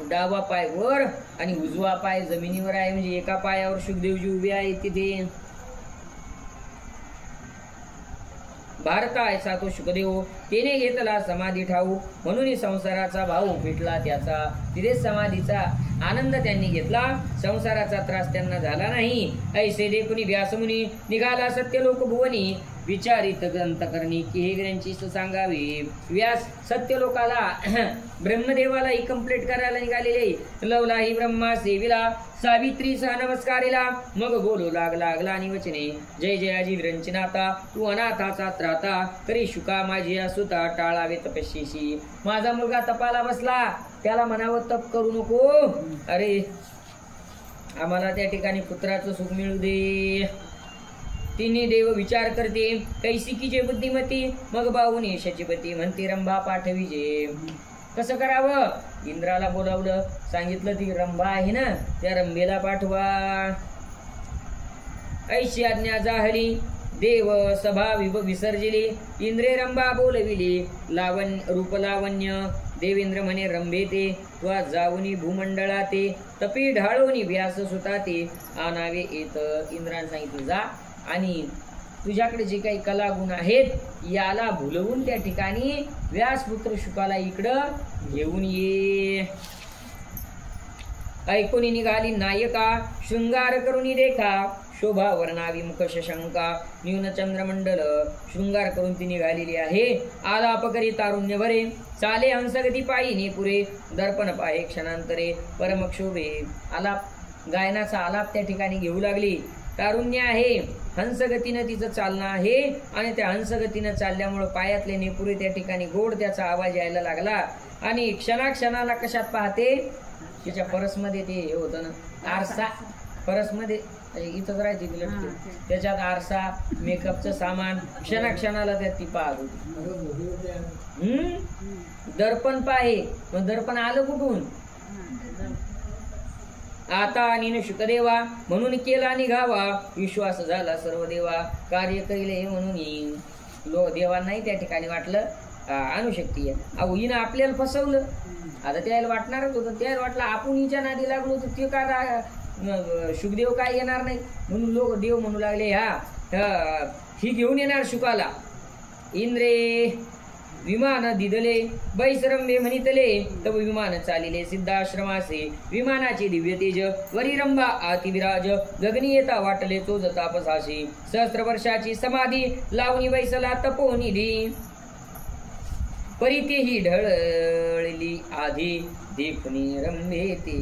A: डावा पाय वर आणि उजवा पाय जमिनीवर आहे. म्हणजे एका पायावर शुकदेवजी उभे आहेत तिथे. भारतायचा तो शुकदेव तेने घेतला समाधी ठाऊ म्हणून संसाराचा भाऊ फिटला त्याचा. तिथे समाधीचा आनंद त्यांनी घेतला. संसाराचा त्रास त्यांना झाला नाही. ऐसे देखुनी व्यासमुनी निघाला सत्यलोक भुवनी विचारित ग्रंथ करणी की हे ग्रंथी सांगावे. व्यास सत्यलोकाला ब्रह्मदेवाला ही कंप्लीट करायला निघालेले. लवला ही ब्रह्मा सेविला सावित्री सह नमस्कारिला. मग बोलू लागला आणि वचने जय जयाजी विरंचनाता तू अनाथाचा त्राता तरी शुका माझी असुता टाळावे तपस्येशी. माझा मुलगा तपाला बसला त्याला म्हणावं तप करू नको. अरे आम्हाला त्या ठिकाणी पुत्राचं सुख मिळू दे. तिन्ही देव विचार करते कैसिकीचे बुद्धिमती. मग बाहुनी शचीपती म्हणते रंभा पाठविजे. कसं करावं? इंद्राला बोलावलं. सांगितलं ती रंभा आहे ना त्या रंभेला पाठवा. ऐशी आज्ञा जाहली देव सभा विसर्जिली. इंद्रे रंभा बोलविली रूप लावण्य. देवेंद्र म्हणे रंभे ते त्वा जाऊनी भूमंडळाते तपी ढाळोनी व्यास सुता ते आणावे येत. इंद्राने सांगितलं जा आणि तुझ्याकडे जे काही कलागुण आहेत याला भुलवून त्या ठिकाणी व्यासपुत्र शुकाला इकडं घेऊन ये. ऐकून निघाली नायका शृंगार करून देखा शोभा वर्णावी मुख शशंका न्यून चंद्रमंडल. शृंगार करून ती निघालेली आहे. आलाप करी तारुण्य भरे चाले हंसगती पायी पुरे दर्पण पाहे क्षणांतरे परमक्षोभे. आलाप गायनाचा आलाप त्या ठिकाणी घेऊ लागली. तारुण्य आहे. हंसगतीनं तिचं चालणं आहे आणि त्या हंसगतीनं चालल्यामुळं पायातले नेपुरे त्या ठिकाणी गोड त्याचा आवाज यायला लागला. आणि क्षणाक्षणाला कशात पाहते तिच्या परसमध्ये ते हे होतं ना आरसा. परसमध्ये इथंच राहायची त्याच्यात आरसा मेकअपचं सामान क्षणाक्षणाला त्यात ती पाहत होती. दर्पण पाहे. मग दर्पण आलं कुठून? आता आणि शुकदेवा म्हणून केला निघावा विश्वास झाला सर्व देवा कार्य करीले म्हणून. देवांनाही त्या ठिकाणी वाटलं अनुशक्ती आहे. अहो हिनं आपल्याला फसवलं. आता त्याला वाटणारच होतं. त्याला वाटलं आपण हिच्या नादी लागलो तर ते का शुकदेव काय येणार नाही म्हणून लोक देव म्हणू लागले ही घेऊन येणार शुकाला. इंद्रे विमान दिदले बैसरंभे म्हणितले तब विमान चालिले सिद्धाश्रमासे. विमानाचे दिव्य तेज वरी रंभा आती विराज गगनी येता वाटले चोज तापसाशी. सहस्त्र वर्षाची समाधी लावणी बैसला तपोनिधी परिते ही ढळली आधी देखुनी रंभे ते.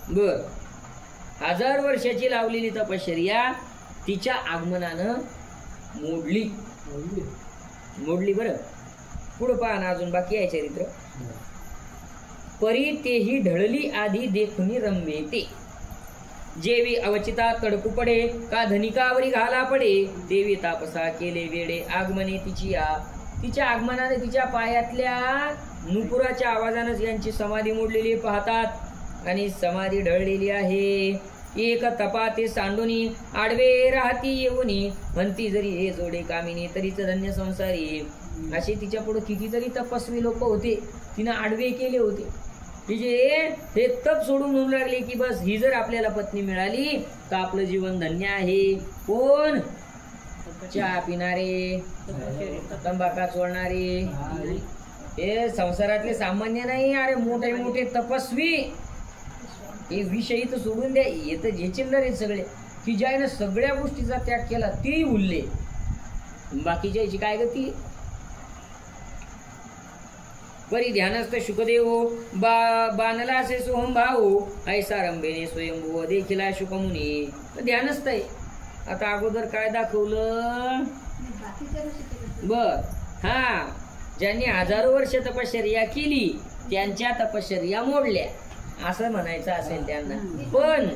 A: बर 1000 वर्षाची लावलेली तपश्चर्या तिच्या आगमनानं मोडली. बरं पुढं पहा ना अजून बाकी आहे चरित्र. परी तेही ढळली आधी देखुनी रंभे ते. जेवी अवचिता तडकू पडे का धनिकावरी घाला पडे देवी तापसा केले वेडे आगमने तिची या. तिच्या आगमनाने तिच्या पायातल्या नुपुराच्या आवाजानंच यांची समाधी मोडलेली पाहतात. आणि समाधी ढळलेली आहे. एक तपाते सांडूनी आडवे राहती येऊनी म्हणती जरी हे जोडे कामिनी तरीच धन्य संसारी. असे तिच्या पुढे कितीतरी तपस्वी लोक होते. तिनं आडवे केले होते. तिचे हे तप सोडून म्हणू लागले की बस ही जर आपल्याला पत्नी मिळाली तर आपलं जीवन धन्य आहे. कोण? चहा पिणारे तंबाखा सोडणारे हे संसारातले सामान्य नाही. अरे मोठे मोठे तपस्वी हे विषयी तर सोडून द्या. येतं जे चिल्लर आहेत सगळे की ज्याने सगळ्या गोष्टीचा त्याग केला तेही उरले. बाकीच्या याची काय गती? परी ध्यानस्थ शुकदेव बानला असे सोहम भाऊ ऐसा रंभेने स्वयंभू देखील शुकमुनी. ध्यानस्थ आहे. आता अगोदर काय दाखवलं? बर हा ज्यांनी हजारो वर्ष तपश्चर्या केली त्यांच्या तपश्चर्या मोडल्या असं म्हणायचं असेल त्यांना. पण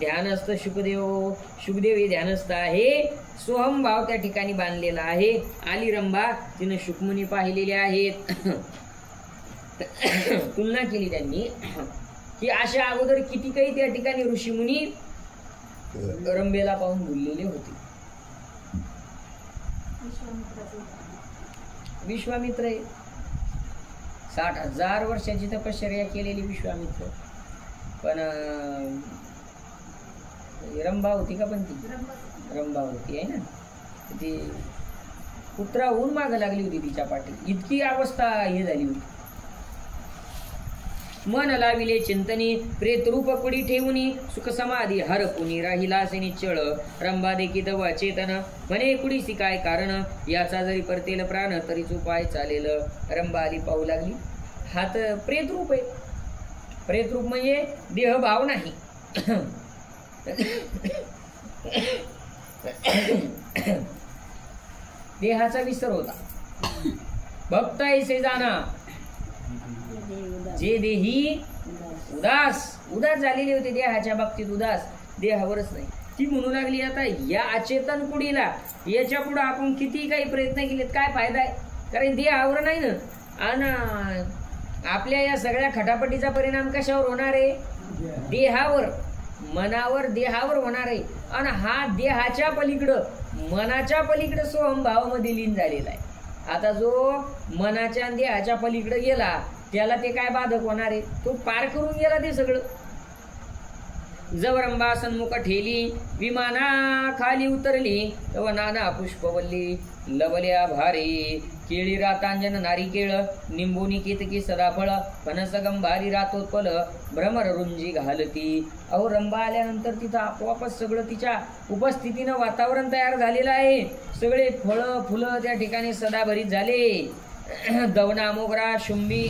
A: ध्यानस्थ शुकदेव, शुकदेव हे ध्यानस्थ आहे. सोहम भाव त्या ठिकाणी बांधलेला आहे. आली रंभा, तिनं शुकमुनी पाहिलेले आहेत. तुलना केली त्यांनी की अशा अगोदर किती काही त्या ठिकाणी ऋषीमुनी रंभेला पाहून बोललेले होते. विश्वामित्र आहे, 60,000 वर्षाची तपश्चर्या केलेली विश्वामित्र. पण रंभा होती का? पण ती रंभा होती आहे ना, ती पुत्राहून माग लागली होती तिच्या पाठी, इतकी अवस्था हे झाली होती. मन लाविले चिंतनी, प्रेतरूप कुडी ठेवूनी, सुख समाधी हर कुणी राहिला असे निश्चळ. रंभा देखील अचेतन, म्हणे कुडीसी काय कारण, याचा जरी परतेल प्राण तरीच उपाय चालेल. रंभा आली, पाहू लागली. हात प्रेतरूप आहे. प्रेतरूप म्हणजे देहभाव नाही. देहाचा विसर होता. भक्त ऐसे जाना जे देही उदास झालेले होते, देहाच्या बाबतीत उदास, देहावरच नाही. ती म्हणू लागली, आता या अचेतन कुडीला याच्या पुढे आपण किती काही प्रयत्न केलेत काय फायदा आहे, कारण देहावर नाही ना. आणि आपल्या या सगळ्या खटापटीचा परिणाम कशावर होणार आहे? देहावर, मनावर, देहावर होणार आहे. आणि हा देहाच्या पलीकडं, मनाच्या पलीकडं सोहम भावामध्ये लीन झालेला आहे. आता जो मनाच्या देहाच्या पलीकडे गेला त्याला ते काय बाधक होणार आहे? तो पार करून गेला ते सगळं. जवरंबा सन्मुख ठेली, विमाना खाली उतरली, तव नाना पुष्पवल्ली लवल्या भारी. केळी रातांजन नारिकेळ, निंबोनी केतकी सदाफळ, फणस गंभारी रातोत्पल, भ्रमर रुंजी घालती. अहो, रंभा आल्यानंतर तिथं आपोआपच सगळं तिच्या उपस्थितीनं वातावरण तयार झालेलं आहे. सगळे फळं फुलं त्या ठिकाणी सदाभरीत झाले. दवना मोगरा शुंभी,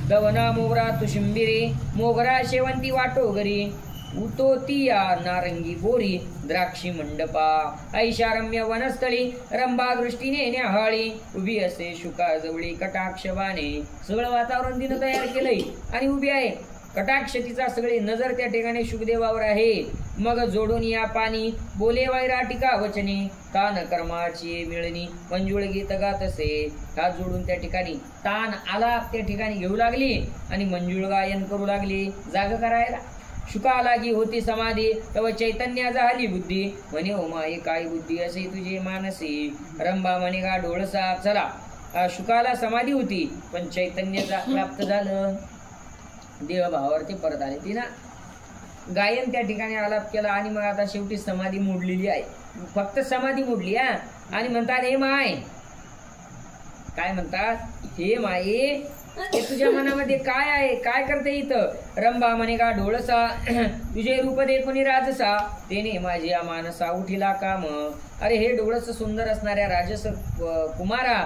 A: दवना मोगरा तुशुंबिरी, मोगरा शेवंती वाटो घरी, उतोतिया नारंगी बोरी, द्राक्षी मंडपा, ऐशारम्य वनस्थळी, रंभा दृष्टीने न्याहाळी, उभी असे शुकाजवळी कटाक्षबाने. सगळं वातावरण तिनं तयार केलंय आणि उभी आहे. कटाक्ष तिचा सगळे नजर त्या ठिकाणी शुकदेवावर आहे. मग जोडून या पाणी बोले वैराटिका वचने, तान कर्माची मिळणी मंजुळ गीत गातसे. हात जोडून त्या ठिकाणी तान आला त्या ठिकाणी घेऊ लागली आणि मंजुळ गायन करू लागली जाग करायला. शुका लागी होती समाधी, तव चैतन्या झाली बुद्धी, म्हणे ओ माये काय बुद्धी असे तुझे मानसी. रंभा म्हणे गा डोळसा. चला, शुकाला समाधी होती पण चैतन्य प्राप्त झालं, देहभावावरती परत आले. तिनं गायन त्या ठिकाणी आलाप केला आणि मग आता शेवटी समाधी मोडलेली आहे. फक्त समाधी मोडली. आणि म्हणतात हे माय, काय म्हणतात? हे माये, हे तुझ्या मनामध्ये काय आहे, काय करते इथं? रंभा म्हणे का डोळसा, तुझे रूप दे कोणी राजसा, तेने माझी मानसा उठिला काम. अरे हे डोळस सुंदर असणाऱ्या राजस कुमारा,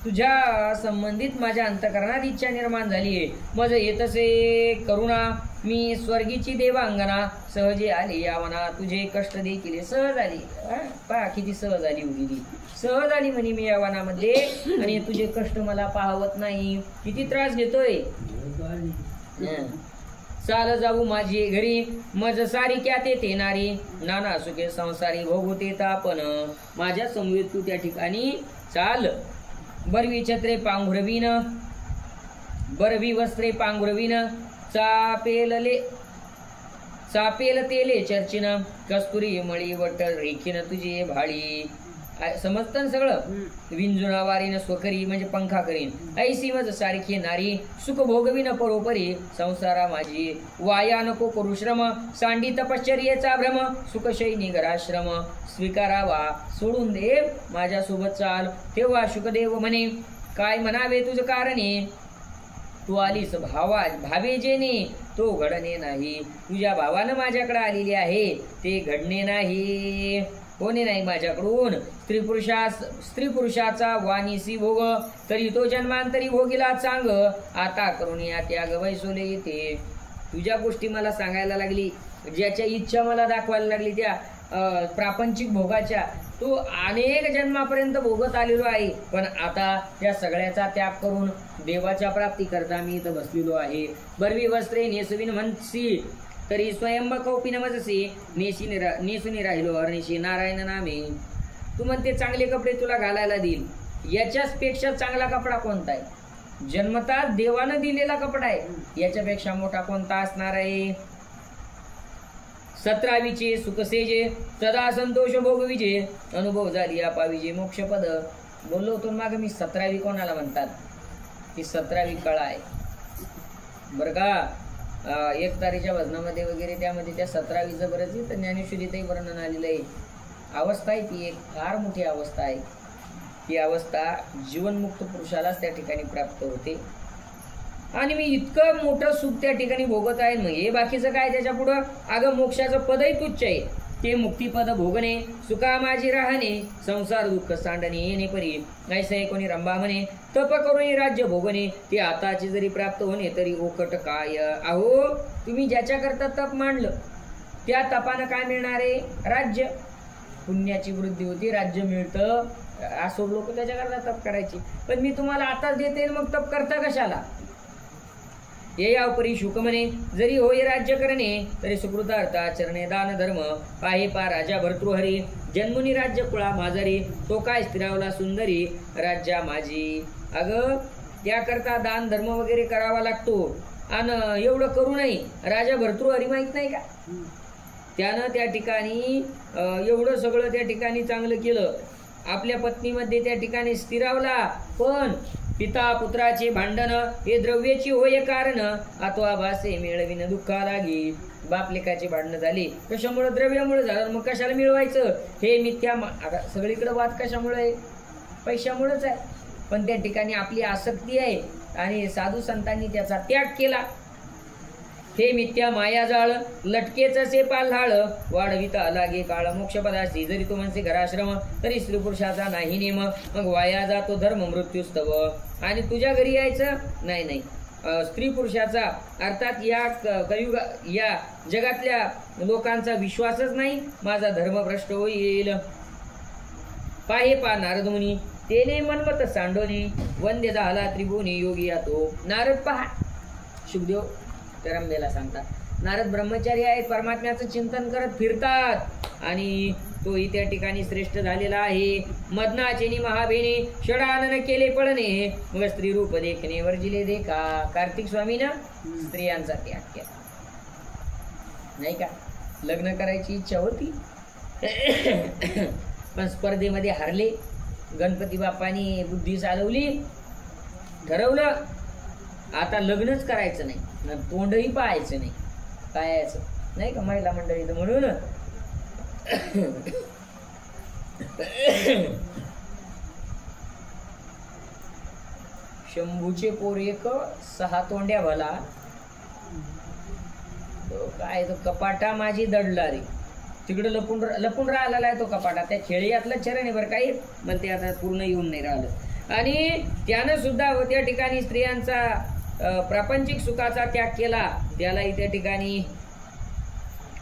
A: तुझ्या संबंधित माझ्या अंतकरणात इच्छा निर्माण झाली आहे. मज येतसे करुणा, मी स्वर्गीची देवांगना, सहजे आली यावना, तुझे कष्ट देखील सहज आली. पहा किती सहज आली होती ती, सहज आली म्हणे मी यावनामध्ये, आणि तुझे कष्ट मला पाहवत नाही, किती त्रास घेतोय. चाल जाऊ माझी घरी, मज सारी क्या ते नारी, नाना सुखे संसारी भोगुते तापन. माझ्या समवेत तू त्या ठिकाणी चाल. बरवी छत्रे पांघुरवीन, बरवी वस्त्रे पांघुरवीन, चापेल तेले चर्चिन, कस्तुरी मळी वट रेखीन तुझे भाळी. समजतं सगळं. विंजुना वारीन स्वकरी म्हणजे पंखा करीन, ऐसी मज सारखी नारी, सुख भोगवीन परोपरी, संसारा माझी वाया नको करू श्रम, सांडी तपश्चर्येचा भ्रम, सुखशयनी घराश्रम स्वीकारावा सोडून दे माझ्या सोबत चाल. तेव्हा शुकदेव म्हणे काय म्हणावे तुझं कारणे, तू आलीस भावे जेने तो घडणे नाही. तुझ्या भावानं माझ्याकडे आलेली आहे ते घडणे नाही, होणे नाही माझ्याकडून. स्त्री पुरुषाचा वानिसी भोग, तरी तो जन्मांतरी भोगिला चांग, आता करून या त्याग वैसोले येते. तुझ्या गोष्टी मला सांगायला लागली, ज्याच्या इच्छा मला दाखवायला लागली त्या प्रापंचिक भोगाच्या, तो अनेक जन्मापर्यंत भोगत आलेलो आहे. पण आता त्या सगळ्याचा त्याग करून देवाच्या प्राप्ती करता मी इथं बसलेलो आहे. बरवी वस्त्रे नेसवीन म्हणसी, तरी स्वयंभ कौपी नमजसे नेसुनी राहिलो हरणीशी नारायण नामे. तू म्हणते चांगले कपडे तुला घालायला देईल, याच्याच पेक्षा चांगला कपडा कोणता आहे? जन्मता देवानं दिलेला कपडा आहे, याच्यापेक्षा मोठा कोणता असणार आहे? 17वीचे सुखसेजे सदा संतोष भोगविजे अनुभव झाली पाविजे मोक्षपद. बोललो होतो माग मी 17वी कोणाला म्हणतात, ती 17वी कळा आहे बरं का. 1 तारीच्या भजनामध्ये वगैरे त्यामध्ये त्या 17वीचं बरंच तर ज्ञानेश्वरीतही वर्णन आलेलं आहे. अवस्था आहे ती एक फार मोठी अवस्था आहे. ती अवस्था जीवनमुक्त पुरुषालाच त्या ठिकाणी प्राप्त होते. आणि मी इतकं मोठं सुख त्या ठिकाणी भोगत आहे, मग हे बाकीचं काय त्याच्या पुढं? अगं मोक्षाचं पदही तुच्छ आहे. ते मुक्तिपद भोगणे सुका माझी राहणे संसार दुःख सांडणे येणे परी ऐसे कोणी रंबा म्हणे तप करून राज्य भोगणे ते आताची जरी प्राप्त होणे तरी ओकट काय. अहो तुम्ही ज्याच्याकरता तप मांडलं त्या तपानं काय मिळणार आहे? राज्य. पुण्याची वृद्धी होती, राज्य मिळतं. असो लोक त्याच्याकरता तप करायची. पण मी तुम्हाला आताच देते, मग तप करता कशाला? ये यावपरी शुक म्हणे जरी होय राज्य करणे तरी सुकृतार्थ आचरणे दान धर्म पाहे पा राजा भर्तृहरी जन्मुनी राज्य कुळा माझरी तो काय स्थिरावला सुंदरी राज्या माझी. अगं त्याकरता दान धर्म वगैरे करावा लागतो, आणि एवढं करू नये. राजा भर्तृहरी माहित नाही का? त्यानं त्या ठिकाणी एवढं सगळं त्या ठिकाणी चांगलं केलं, आपल्या पत्नीमध्ये त्या ठिकाणी स्थिरावला. पण पिता पुत्राचे भांडण हे द्रव्याची होय कारण अथवा भासे मिळविन दुःखा लागी. बाप लेकाचे भांडणं झाली कशामुळे? द्रव्यामुळे झालं. मग कशाला मिळवायचं? हे मिथ्या. सगळीकडे वाद कशामुळे? पैशामुळेच आहे. पण त्या ठिकाणी आपली आसक्ती आहे आणि साधू संतांनी त्याचा त्याग केला. हे मिथ्या मायाजाळ लटकेच असे पाल्हाळ वाढविता लागे काळ मोक्षपदासी. जरी तो म्हणसे घराश्रम तरी स्त्री पुरुषाचा नाही नेम मग वाया जातो धर्म मृत्यूस्तव. आणि तुझ्या घरी यायचं नाही नाही. स्त्री पुरुषाचा अर्थात या कलियुग या जगातल्या लोकांचा विश्वासच नाही, माझा धर्म भ्रष्ट होईल. पाहे पा नारद मुनी तेने मनमत सांडोनी वंद्य झाला त्रिभुवनी योगी यातो. नारद पहा, शुभदेव रंभेला सांगतात. नारद ब्रह्मचारी आहेत, परमात्म्याचं चिंतन करत फिरतात आणि तोही त्या ठिकाणी श्रेष्ठ झालेला आहे. मदनाचेनी महाबेने षडानन केले पळणे मग स्त्री रूप देखणे वर्जिले देखा. कार्तिक स्वामीनं स्त्रियांचा त्याग केला नाही का? लग्न करायची इच्छा होती पण स्पर्धेमध्ये हारले. गणपती बाप्पानी बुद्धी चालवली, ठरवलं आता लग्नच करायचं नाही, तोंडही पाहायचं नाही, पाहायचं नाही का महिला मंडळी. तर म्हणून शंभूचे पोर एक 6 तोंड्या भला तो काय तो कपाटा माझी दडला रे. तिकडे लपून राहिलेला आहे तो कपाटा. त्या खेळीयातलं चरण आहे बरं काही, पण ते आता पूर्ण येऊन नाही राहिलं. आणि त्यानं सुद्धा त्या ठिकाणी स्त्रियांचा प्रापंचिक सुखाचा त्याग केला, त्यालाही त्या ठिकाणी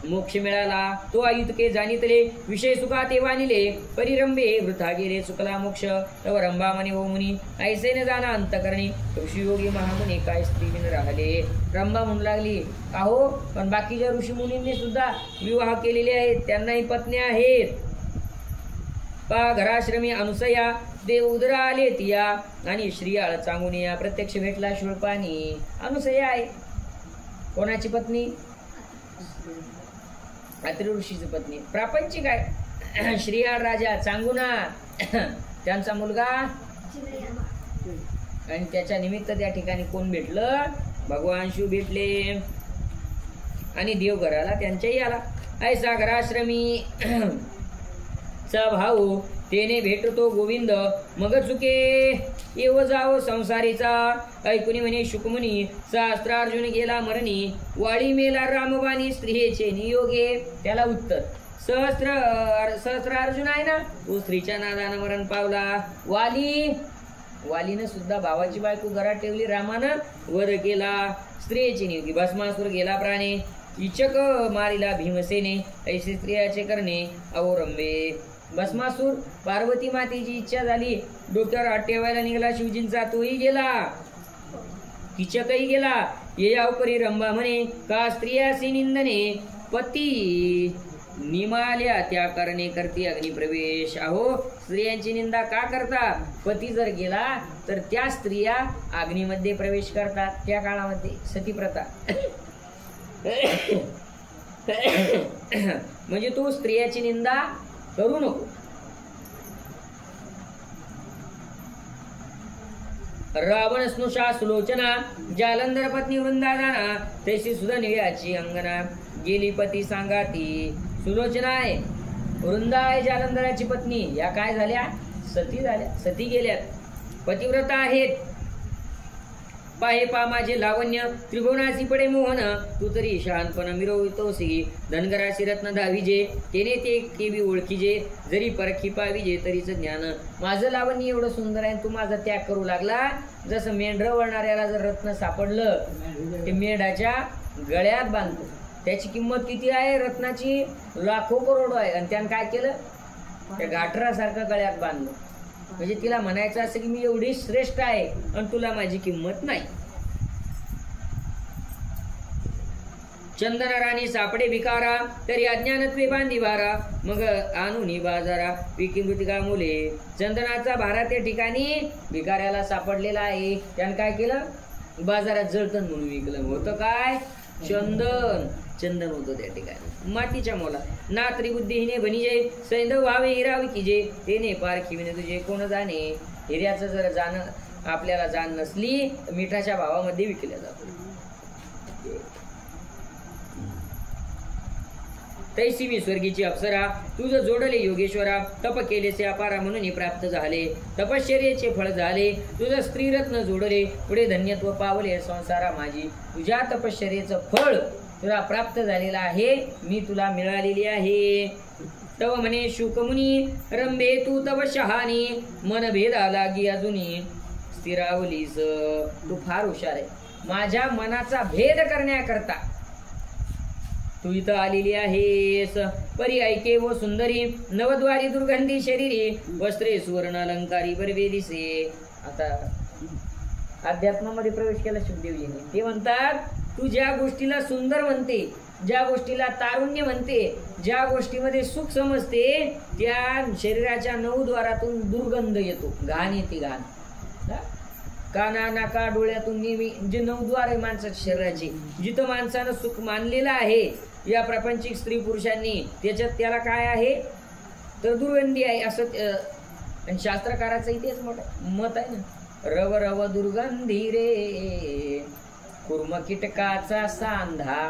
A: मोक्ष मिळाला. तो आयुतके जाणितले विषय सुखा ते वानिले परिरंभे वृथा गेले चुकला मोक्ष. तव रंभा म्हणे ओ मुनी ऐसे न जाणा अंतकरणी ऋषीयोगी महामुनी काय स्त्रीने राहिले. रंभा म्हणू लागली अहो पण बाकीच्या ऋषी मुनींनी सुद्धा विवाह केलेले आहेत, त्यांनाही पत्न्या आहेत. पा घराश्रमी अनुसया देव उदरा आले तिया आणि श्रीयाळ चांगून या प्रत्यक्ष भेटला शुळपाणी. अनुसया आहे कोणाची पत्नी? अत्रि ऋषीची पत्नी. प्रापंचिक आहे. श्रीयाळ राजा चांगुना त्यांचा मुलगा आणि त्याच्या निमित्त त्या ठिकाणी कोण भेटलं? भगवान शिव भेटले आणि देव घराला त्यांच्याही आला. ऐसा घराश्रमी चा भाऊ तेने भेटतो गोविंद मग चुके येव जाव संसारीचा. ऐकुनी म्हणे शुकमुनी सहस्त्रार्जुन गेला मरणी वाळी मेला रामबाणी स्त्रियेचे नियोगे. त्याला उत्तर सहस्त्रार्जुन आहे ना, तो स्त्रीच्या नादानं मरण पावला. वालीनं सुद्धा भावाची बायको घरात ठेवली, रामानं वध केला. स्त्रियेचे नियोगी भस्मासूर गेला प्राणे इचक मारिला भीमसेने ऐसे स्त्रियाचे करणे अवरंबे. भस्मासूर पार्वती मातेची इच्छा झाली, डोक्यावर हात ठेवायला निघाला शिवजींचा, तोही गेला. किचकही गेला ये यावकरी रंभा म्हणे का स्त्रियासी निंदने पती निमाल्या त्या करणे करती अग्निप्रवेश. अहो स्त्रियांची निंदा का करता? पती जर गेला तर त्या स्त्रिया अग्नीमध्ये प्रवेश करतात. त्या काळामध्ये सतीप्रथा म्हणजे तू स्त्रियाची निंदा करू नको. रावण स्नुषा सुलोचना जालंधर पत्नी वृंदा जाना तैसी सुधनव्याची अंगना गेली पती सांगाती. सुलोचना आहे, वृंदा आहे जालंधराची पत्नी, या काय झाल्या? सती झाल्या, सती गेल्यात. पतिव्रता आहेत. पाहे पा माझे लावण्य त्रिभुवनाची पडे मोहन तू तरी शहाणपण मिरवितोसी. धनगराशी रत्न धाविजे तेने ते केवी ओळखीजे जरी परखी पाविजे तरीच ज्ञान. माझं लावण्य एवढं सुंदर आहे, तू माझा त्याग करू लागला. जसं मेंढर वळणाऱ्याला जर रत्न सापडलं ते मेंढाच्या गळ्यात बांधतो. त्याची किंमत किती आहे रत्नाची? लाखो करोड आहे. आणि त्यानं काय केलं? त्या गाठरासारखं गळ्यात बांधलं. म्हणजे तिला म्हणायचं असं की मी एवढी श्रेष्ठ आहे आणि तुला माझी किंमत नाही. चंदन राणी सापडे भिकारा तरी अज्ञानत्वे बांधी भारा मग आणून बाजारा विकी मृतिका मुले. चंदनाचा भारा त्या ठिकाणी भिकाऱ्याला सापडलेला आहे. त्यानं काय केलं? बाजारात जळतण म्हणून विकलं. होतं काय? चंदन. चंदन होतं त्या ठिकाणी मातीच्या मोला. ना त्रिबुद्धीने बनिजे सैंधव व्हावे हिरा विकीजे तेने पारखिविने तुझे कोण जाणे. हिऱ्याचं जर जाण आपल्याला जाण नसली मिठाच्या भावामध्ये विकल्या जातो. तैसी मी स्वर्गीची अप्सरा तुझ जोडले योगेश्वरा. तप केलेसे अपारा म्हणून प्राप्त झाले. तपश्चर्याचे फळ झाले तुझं स्त्रीरत्न जोडले. पुढे धन्यत्व पावले संसारा माझी. तुझ्या तपश्चर्याचं फळ तुला प्राप्त झालेला आहे, मी तुला मिळालेली आहे. तव म्हणे शुकमुनी रंभे तू तव शहानी मन भेदा लागी अजूनी स्थिरावलीस. तू फार हुशार आहे. माझ्या मनाचा भेद करण्याकरता तू इथं आलेली आहेस. परी ऐके व सुंदरी नवद्वारी दुर्गंधी शरीरी वस्त्रे सुवर्ण अलंकारी बरवे दिसे. आता अध्यात्मामध्ये प्रवेश केला सुखदेवजीने. ते म्हणतात तू ज्या गोष्टीला सुंदर म्हणते, ज्या गोष्टीला तारुण्य म्हणते, ज्या गोष्टीमध्ये सुख समजते त्या शरीराच्या 9 द्वारातून दुर्गंध येतो. घाण येते. घाण काना नाका डोळ्यातून नेहमी जे 9 द्वार आहे माणसाच्या शरीराची, जिथं माणसानं सुख मानलेलं आहे या प्रापंचिक स्त्री पुरुषांनी त्याच्यात त्याला काय आहे तर दुर्गंधी आहे असं. आणि शास्त्रकाराचं इथेच मत आहे ना. रव रव दुर्गंधी रे कुर्म कीटकाचा सांधा.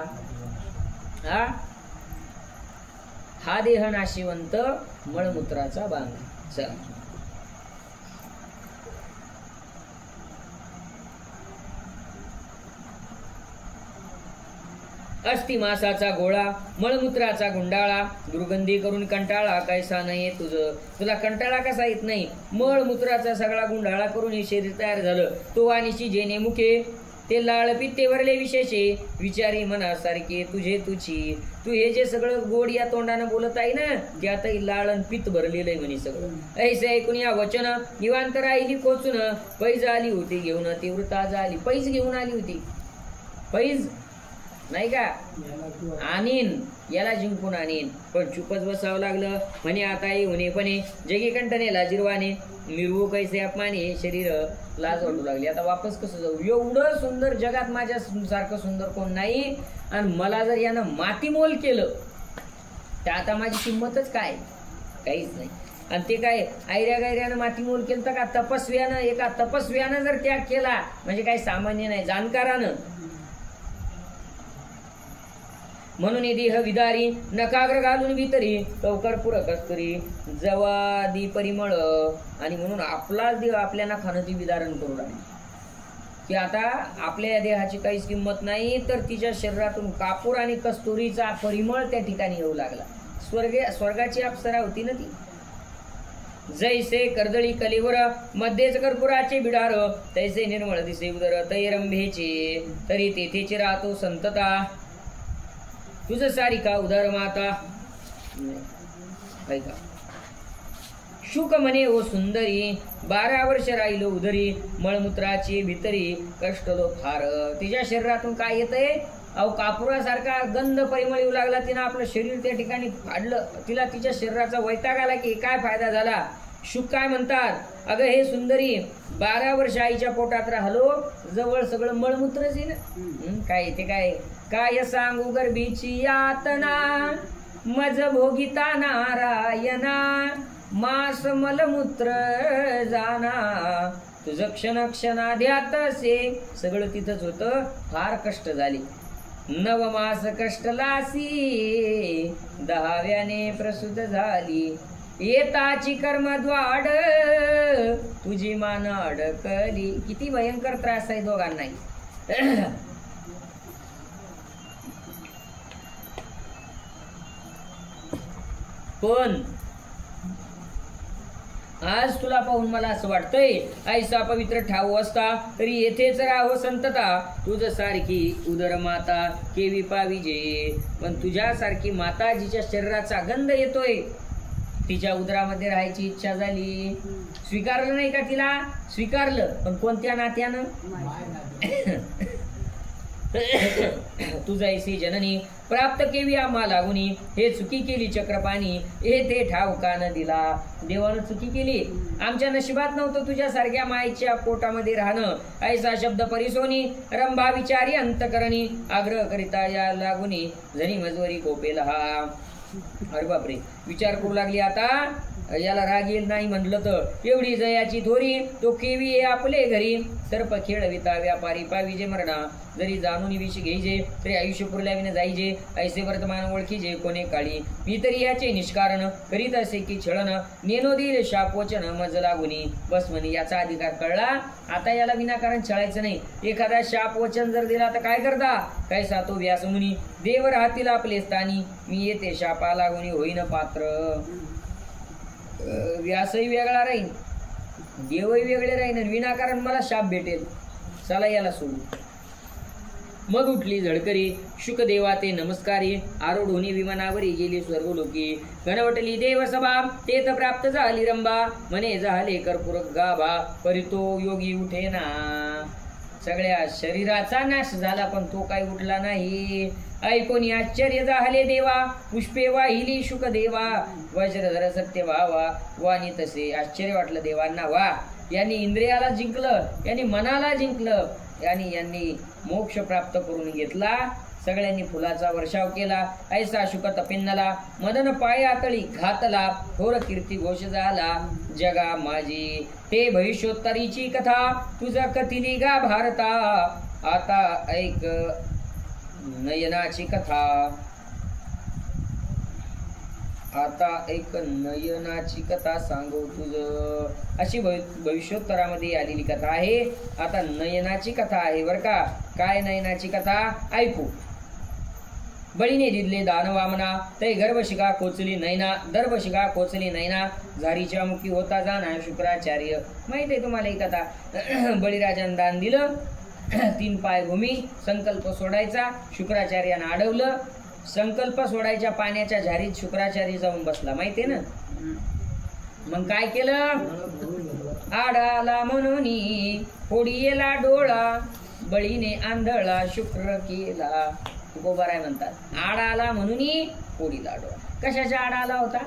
A: हा देह नाशिवंत मळमूत्राचा बांध. चला अस्ति मासाचा गोळा मळमूत्राचा गुंडाळा दुर्गंधी करून कंटाळा कैसा नाही तुझ. तुला कंटाळा कसा येत नाही? मळमूत्राचा सगळा गुंडाळा करून हे शरीर तयार झालं. तो वाणीशी जेने मुखे ते लाळ पित्ते वरले विशेषे विचारी मनासारखे तुझे तुझी. तू हे जे सगळं गोड या तोंडानं बोलत आहे ना त्यातही लाळण पित्त भरलेलं आहे म्हणे सगळं. ऐसे ऐकून या वचन निवांत राहिली कोचून पैज आली होती घेऊन ती वृता झाली. पैज घेऊन आली होती. पैज नाही का आणीन याला जिंकून आणीन पण चुपच बसावं लागलं म्हणे. आता येऊनेपणे जगी कंठने लाजिरवाने मिरवू कैसे अपमाने. शरीर लाज वाटू लागली. आता वापस कसं जाऊ? एवढं सुंदर जगात माझ्या सारखं सुंदर कोण नाही. आणि मला जर यानं मातीमोल केलं तर आता माझी किंमतच काय? काहीच नाही. आणि ते काय आयऱ्या गायऱ्यानं मातीमोल केलं तर का तपस्व्यानं एका तपस्व्यानं जर त्याग केला म्हणजे काही सामान्य नाही जाणकारानं. म्हणून देह विदारी नकाग्र घालून भीतरी कवकर पुरं कस्तुरी जवादी परिमळ. आणि म्हणून आपलाच देह आपल्याला खाणं विदारण करू लागली की आता आपल्या या देहाची काहीच किंमत नाही तर तिच्या शरीरातून कापूर आणि कस्तुरीचा परिमळ त्या ठिकाणी येऊ लागला. स्वर्गाची अप्सरा होती ना ती. जैसे कर्दळी कलेवर मध्येच कर्पुराचे बिडार तैसे निर्मळ दिसे उदर तै रंभेचे तरी तेथेचे राहतो संतता. तुझ सारिका उदर माता. ऐका शुक म्हणे ओ सुंदरी 12 वर्ष राहिलो उदरी मळमूत्राची भितरी कष्टलो फार. तिच्या शरीरातून काय येतंय? अहो कापुरासारखा गंध परिमळ येऊ लागला. तिनं आपलं शरीर त्या ठिकाणी फाडलं. तिला तिच्या शरीराचा वैताग आला की काय फायदा झाला. शुक काय म्हणतात? अगं हे सुंदरी 12 वर्ष आईच्या पोटात राहिलो, जवळ सगळं मळमूत्रच आहे ना. काय ते काय सांगू गर्भीची यातना मज भोगिता नारायणा मास मलमूत्र जाना तुझं क्षणाध्यात असे. सगळं तिथंच होतं. फार कष्ट झाले. 9 मास कष्टलासी 10व्याने प्रसूत झाली. येताची कर्मद्वाड तुझी मान अडकली. किती भयंकर त्रास आहे दोघांनाही. पण आज तुला पाहून मला असं वाटतंय ऐसा पवित्र ठाऊ असता तरी येथेच राहो संतता. तुझ सारखी उदर माता केवी पाविजे. पण तुझ्यासारखी माता जिच्या शरीराचा गंध येतोय तिच्या उदरामध्ये राहायची इच्छा झाली. स्वीकारलं नाही का तिला? स्वीकारलं, पण कोणत्या नात्यानं? तुझैसी जननी प्राप्त केवी आम्हा लागुनी हे चुकी केली चक्रपाणी हे ते ठाव का न दिला. देवानं चुकी केली. आमच्या नशिबात नव्हतं तुझ्यासारख्या मायेच्या पोटामध्ये राहणं. ऐसा शब्द परिसोनी रंभा विचारी अंतकरणी आग्रह करिता या लागुनी जणी मजवरी कोपेल हा. अरे बापरे, विचार करू लागली आता. याला राग येईल नाही म्हणलं तर. एवढी जयाची थोरी तो केवी ये आपले घरी. सर्प खेळविता व्यापारी पाविजे मरणा जरी जाणून विष घ्यायचे तरी आयुष्य पुरल्याविने जायचे. ऐसे वर्तमान ओळखीजे कोणे काळी मी तरी याचे निष्कारण करीत असे की छळण नेनो देईल शापोचन मज लागुनी. बस म्हणे याचा अधिकार कळला. आता याला विनाकारण छळायचं नाही. एखादा शापवचन जर दिला तर काय करता? काय सातो व्यास मुनी देव राहतील आपले स्थानी मी येते शापा लागुनी होईन पात्र. व्यासही वेगळा राहीन, देवही वेगळे राहीन, विनाकारण मला शाप भेटेल. चला याला सोडू. मग उठली झडकरी शुकदेवा ते नमस्कारी आरोढोनी विमानावरी गेली स्वर्गलोकी. गणवटली देवसभा तेथ प्राप्त झाली रंभा म्हणे झाले कर्पूर गाभा परितो योगी उठेना. सगळ्या शरीराचा नाश झाला पण तो काही उठला नाही. ऐकोनी आश्चर्य झाले देवा पुष्पे वाहिली शुकदेवा वज्रधर सत्य व्हावा वाणी तसे. आश्चर्य वाटलं देवांना. वा, यांनी इंद्रियाला जिंकलं, यांनी मनाला जिंकलं, यांनी मोक्ष प्राप्त करून घेतला. सगळ्यांनी फुलाचा वर्षाव केला. ऐसा शुक तपिन्नला मदन पायातळी घातला थोर कीर्ती घोष झाला जगा माझी. ते भविष्योत्तरीची कथा तुझा कथिली गा भारता आता ऐक नयनाची कथा. आता एक नयनाची कथा सांगू तुझ. अशी भविष्योत्तरामध्ये आलेली कथा आहे. आता नयनाची कथा आहे बर का. काय नयनाची कथा ऐकू. बळीने दिदले दानवामना ते गर्भशिका कोचली नैना दर्भशिका कोचली नैना झारीच्या मुखी होता जाना शुक्राचार्य. माहित आहे तुम्हाला ही कथा. बळीराजानं दान दिलं 3 पाय भूमी. संकल्प सोडायचा शुक्राचार्यानं अडवलं. संकल्प सोडायच्या पाण्याच्या झारीत शुक्राचार्य जाऊन बसला. माहितीये ना. मग काय केलं? आडाला म्हणून फोडीला डोळा बळीने आंधळा शुक्र केला. तुकोबाराय म्हणतात आडाला म्हणून फोडीला डोळा. कशाच्या आडाला होता?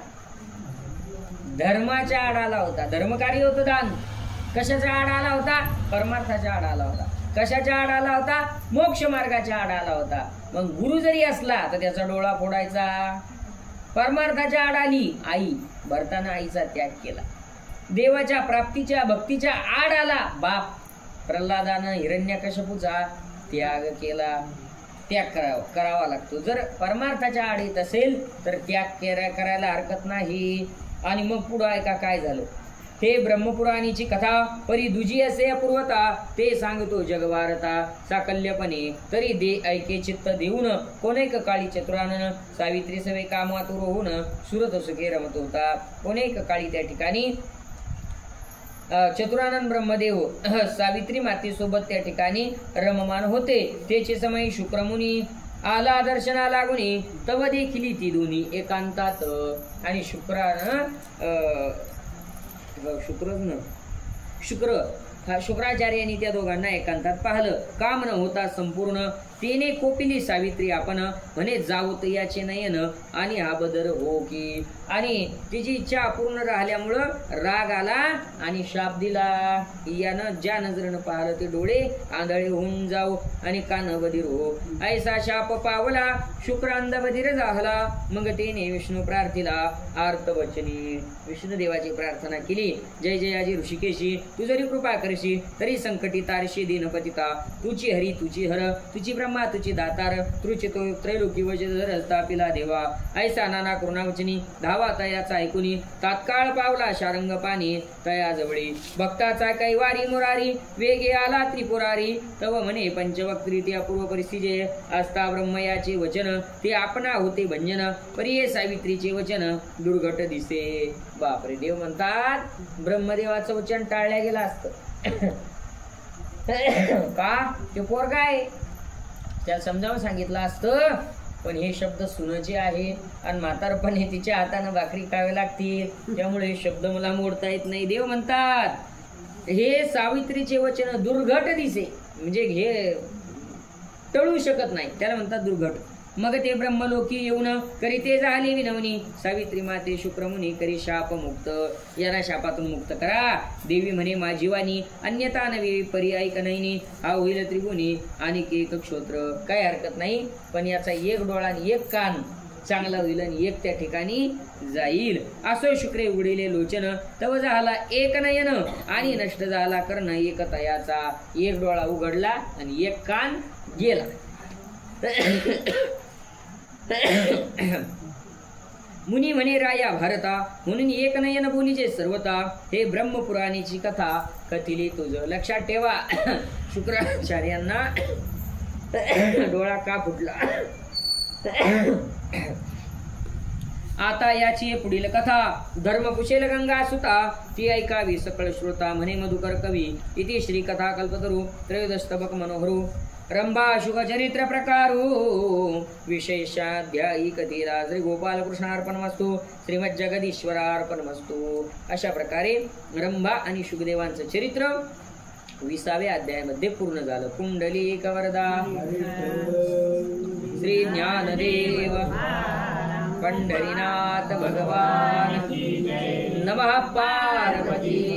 A: धर्माच्या आडाला होता. धर्मकार्य होतं दान. कशाच्या आडाला होता? परमार्थाच्या आडाला होता. कशाच्या आडाला होता? मोक्ष मार्गाच्या आडाला होता. मग गुरु जरी असला तर त्याचा डोळा फोडायचा. परमार्थाच्या आडाली आई. भरताना आईचा त्याग केला. देवाच्या प्राप्तीच्या भक्तीच्या आडाला बाप. प्रल्हादानं हिरण्यकश्यपूचा त्याग केला. त्याग करावा लागतो. जर परमार्थाच्या आडीत असेल तर त्याग करायला हरकत नाही. आणि मग पुढं ऐका काय झालं ते. ब्रह्मपुराणीची कथा परी दुजी असे अपूर्वता ते सांगतो जगवारता साकल्यपणे तरी दे ऐके चित्त देऊन कोणेक काळी चतुरानन सावित्री सवे कामातुर होऊन सुरत सुखे रमत होता. कोणेक काळी त्या ठिकाणी चतुरानंद ब्रह्मदेव सावित्री मातेसोबत त्या ठिकाणी रममान होते. त्याचे समय शुक्रमुनी आला दर्शना लागुनी तव देखील ती दोन्ही एकांतात. आणि शुक्रानं शुक्रच न शुक्र शुक्राचार्यांनी त्या दोघांना एकांतात पाहिलं. काम न होता संपूर्ण तेने कोपिली सावित्री आपण म्हणे जाऊत याचे नयन आणि हा बदर हो की. आणि तिची इच्छा अपूर्ण राहिल्यामुळं राग आला आणि शाप दिला. यानं ज्या नजरेनं पाहिलं ते डोळे आंधळे होऊन जाऊ आणि कान बधीर हो. ऐसा शाप पावला शुक्रांध बधीर झाला. मग तेने विष्णू प्रार्थिला आर्तवचनी. विष्णुदेवाची प्रार्थना केली. जय जयाजी ऋषिकेशी तू जरी कृपा करशी तरी संकटी तारशी दीनपतिता. तुची हरी तुची हर तुची ब्रह्मा तुची दातार तुची तो त्रैलोकी वजर स्थापिला देवा. ऐसा नाना करुणावचनी धावा तयाचा ऐकुनी तात्काळ पावला शारंग पाणी तया जवळी. भक्ताचा कैवारी मुरारी वेगे आला त्रिपुरारी. तव म्हणे पंचवक्त्री ते अपूर्व परिस्थिती असता ब्रह्मयाचे वचन ते आपणा होते भंजन. परिये सावित्रीचे वचन दुर्घट दिसे. बापरे, देव म्हणतात ब्रह्मदेवाचं वचन टाळल्या गेलं असतं का ते पोरगा आहे त्याला समजावून सांगितलं असतं. पण हे शब्द सुनाचे आहे आणि म्हातारपणे तिच्या हातानं भाकरी खावे लागतील त्यामुळे हे शब्द मला मोडता येत नाही. देव म्हणतात हे सावित्रीचे वचन दुर्घट दिसे म्हणजे हे टळू शकत नाही त्याला म्हणतात दुर्घट. मग ते ब्रह्मलोकी येऊन करी ते झाले विनवणी. सावित्री माते शुक्रमुनी करी शाप मुक्त. यांना शापातून मुक्त करा. देवी म्हणे माझी वाणी अन्यथा नवी परी ऐक नाही. हा होईल त्रिगुणी आणि एक क्षोत्र. काय हरकत नाही पण याचा एक डोळा आणि एक कान चांगला होईल आणि एक त्या ठिकाणी जाईल. असो शुक्रे उघडिले लोचन तव झाला एक नयन आणि नष्ट झाला कर्ण एक तयाचा. एक डोळा उघडला आणि एक कान गेला. मुनी म्हणे राया भारता म्हणून एक नयन बोलीचे सर्वता. हे ब्रह्मपुराणीची कथा कथिली तुझं. लक्षात ठेवा शुक्राचार्यांना डोळा का फुटला. आता याची पुढील कथा धर्म कुशेल गंगा सुता ती ऐकावी सकळ श्रोता. म्हणे मधुकर कवी. इति श्री कथा कल्पतरू त्रयोदशतबक मनोहरू रंभा शुभ चरित्र प्रकारो विशेषाध्यायी कथेला श्री गोपाल कृष्णार्पणमस्तु श्रीमद जगदीश्वरार्पणमस्तु. अशा प्रकारे रंभा आणि शुभदेवांचं चरित्र 20व्या अध्यायामध्ये पूर्ण झालं. कुंडलिक वरदा श्री ज्ञानदेव पंढरीनाथ भगवान नमः. पार्वती